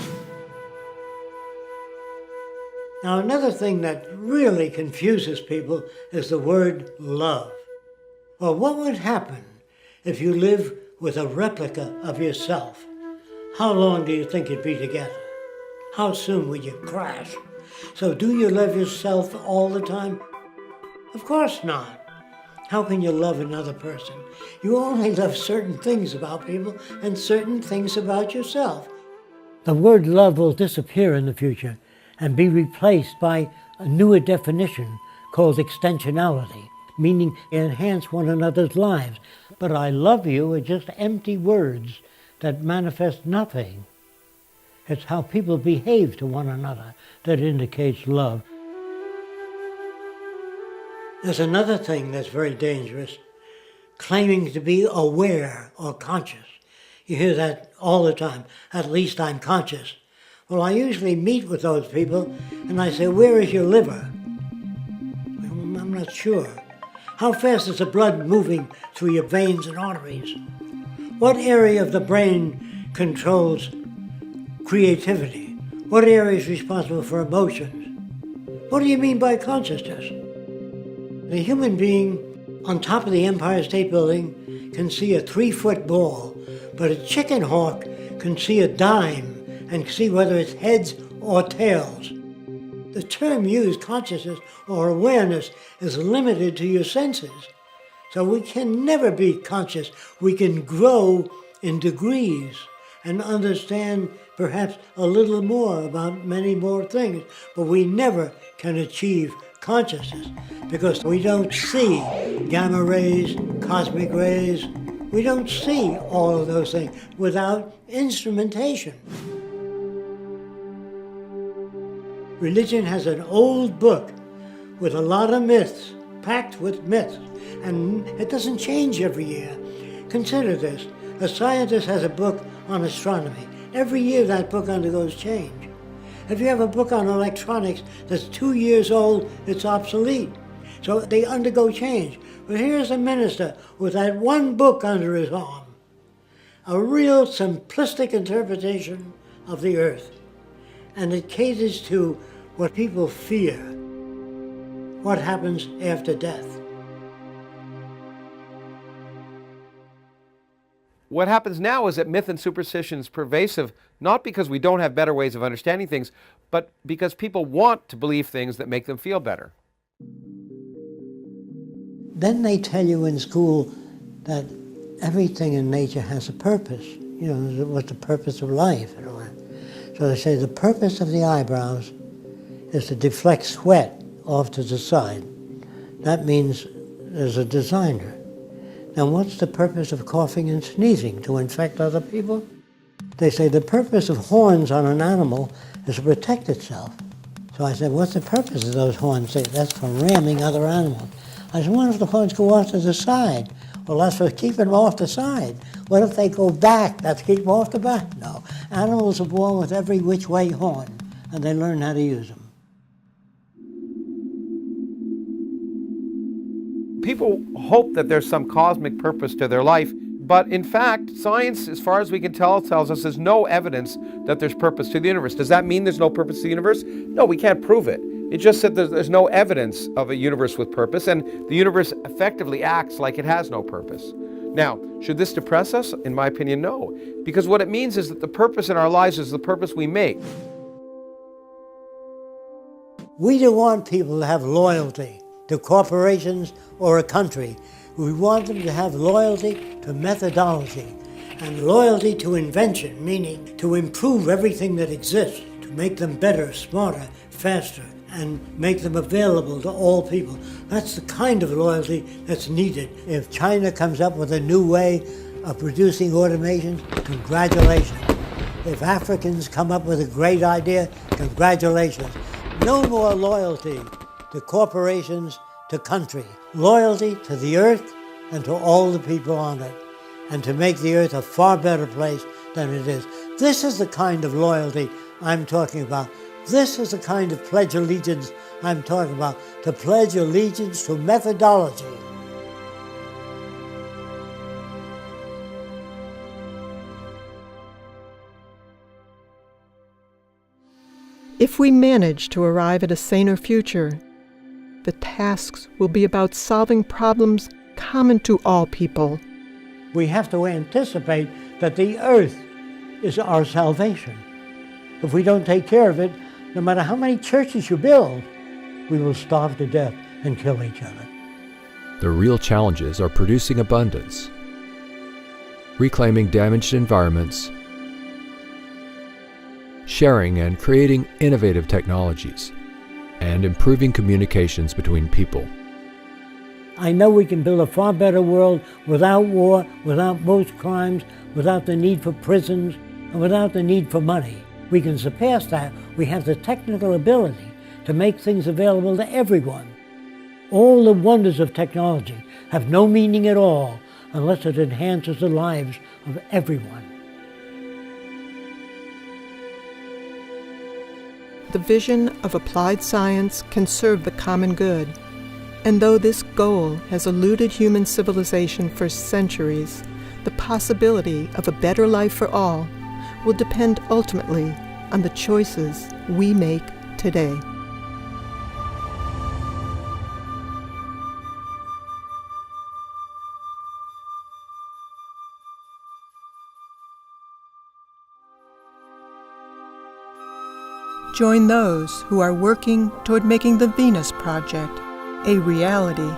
Now, another thing that really confuses people is the word love. Well, what would happen If you live with a replica of yourself, how long do you think you'd be together? How soon would you crash? So do you love yourself all the time? Of course not. How can you love another person? You only love certain things about people and certain things about yourself. The word love will disappear in the future and be replaced by a newer definition called extensionality, meaning enhance one another's lives. But I love you are just empty words that manifest nothing. It's how people behave to one another that indicates love. There's another thing that's very dangerous, claiming to be aware or conscious. You hear that all the time, at least I'm conscious. Well, I usually meet with those people and I say, where is your liver? I'm not sure. How fast is the blood moving through your veins and arteries? What area of the brain controls creativity? What area is responsible for emotions? What do you mean by consciousness? The human being on top of the Empire State Building can see a 3-foot ball, but a chicken hawk can see a dime and see whether it's heads or tails. The term used, consciousness or awareness, is limited to your senses. So we can never be conscious. We can grow in degrees and understand perhaps a little more about many more things, but we never can achieve consciousness because we don't see gamma rays, cosmic rays. We don't see all of those things without instrumentation. Religion has an old book with a lot of myths, packed with myths, and it doesn't change every year. Consider this. A scientist has a book on astronomy. Every year that book undergoes change. If you have a book on electronics that's 2 years old, it's obsolete. So they undergo change. But here's a minister with that one book under his arm, a real simplistic interpretation of the earth. And it caters to what people fear, what happens after death. What happens now is that myth and superstition is pervasive, not because we don't have better ways of understanding things, but because people want to believe things that make them feel better. Then they tell you in school that everything in nature has a purpose. You know, what's the purpose of life and all that. So they say the purpose of the eyebrows is to deflect sweat off to the side. That means there's a designer. Now what's the purpose of coughing and sneezing? To infect other people? They say the purpose of horns on an animal is to protect itself. So I said, what's the purpose of those horns? They say, that's for ramming other animals. I said, what if the horns go off to the side? Well, that's for keeping them off the side. What if they go back? That's keep them off the back? No. Animals are born with every which way horn, and they learn how to use them. People hope that there's some cosmic purpose to their life, but in fact, science, as far as we can tell, tells us there's no evidence that there's purpose to the universe. Does that mean there's no purpose to the universe? No, we can't prove it. It just said there's no evidence of a universe with purpose, and the universe effectively acts like it has no purpose. Now, should this depress us? In my opinion, no. Because what it means is that the purpose in our lives is the purpose we make. We don't want people to have loyalty to corporations or a country. We want them to have loyalty to methodology and loyalty to invention, meaning to improve everything that exists, to make them better, smarter, faster, and make them available to all people. That's the kind of loyalty that's needed. If China comes up with a new way of producing automation, congratulations. If Africans come up with a great idea, congratulations. No more loyalty to corporations, to country. Loyalty to the earth and to all the people on it, and to make the earth a far better place than it is. This is the kind of loyalty I'm talking about. This is the kind of pledge allegiance I'm talking about, to pledge allegiance to methodology. If we manage to arrive at a saner future, the tasks will be about solving problems common to all people, We have to anticipate that the earth is our salvation. If we don't take care of it, no matter how many churches you build, we will starve to death and kill each other. The real challenges are producing abundance, reclaiming damaged environments, sharing and creating innovative technologies, and improving communications between people. I know we can build a far better world without war, without most crimes, without the need for prisons, and without the need for money. We can surpass that. We have the technical ability to make things available to everyone. All the wonders of technology have no meaning at all unless it enhances the lives of everyone. The vision of applied science can serve the common good. And though this goal has eluded human civilization for centuries, the possibility of a better life for all will depend ultimately on the choices we make today. Join those who are working toward making the Venus Project a reality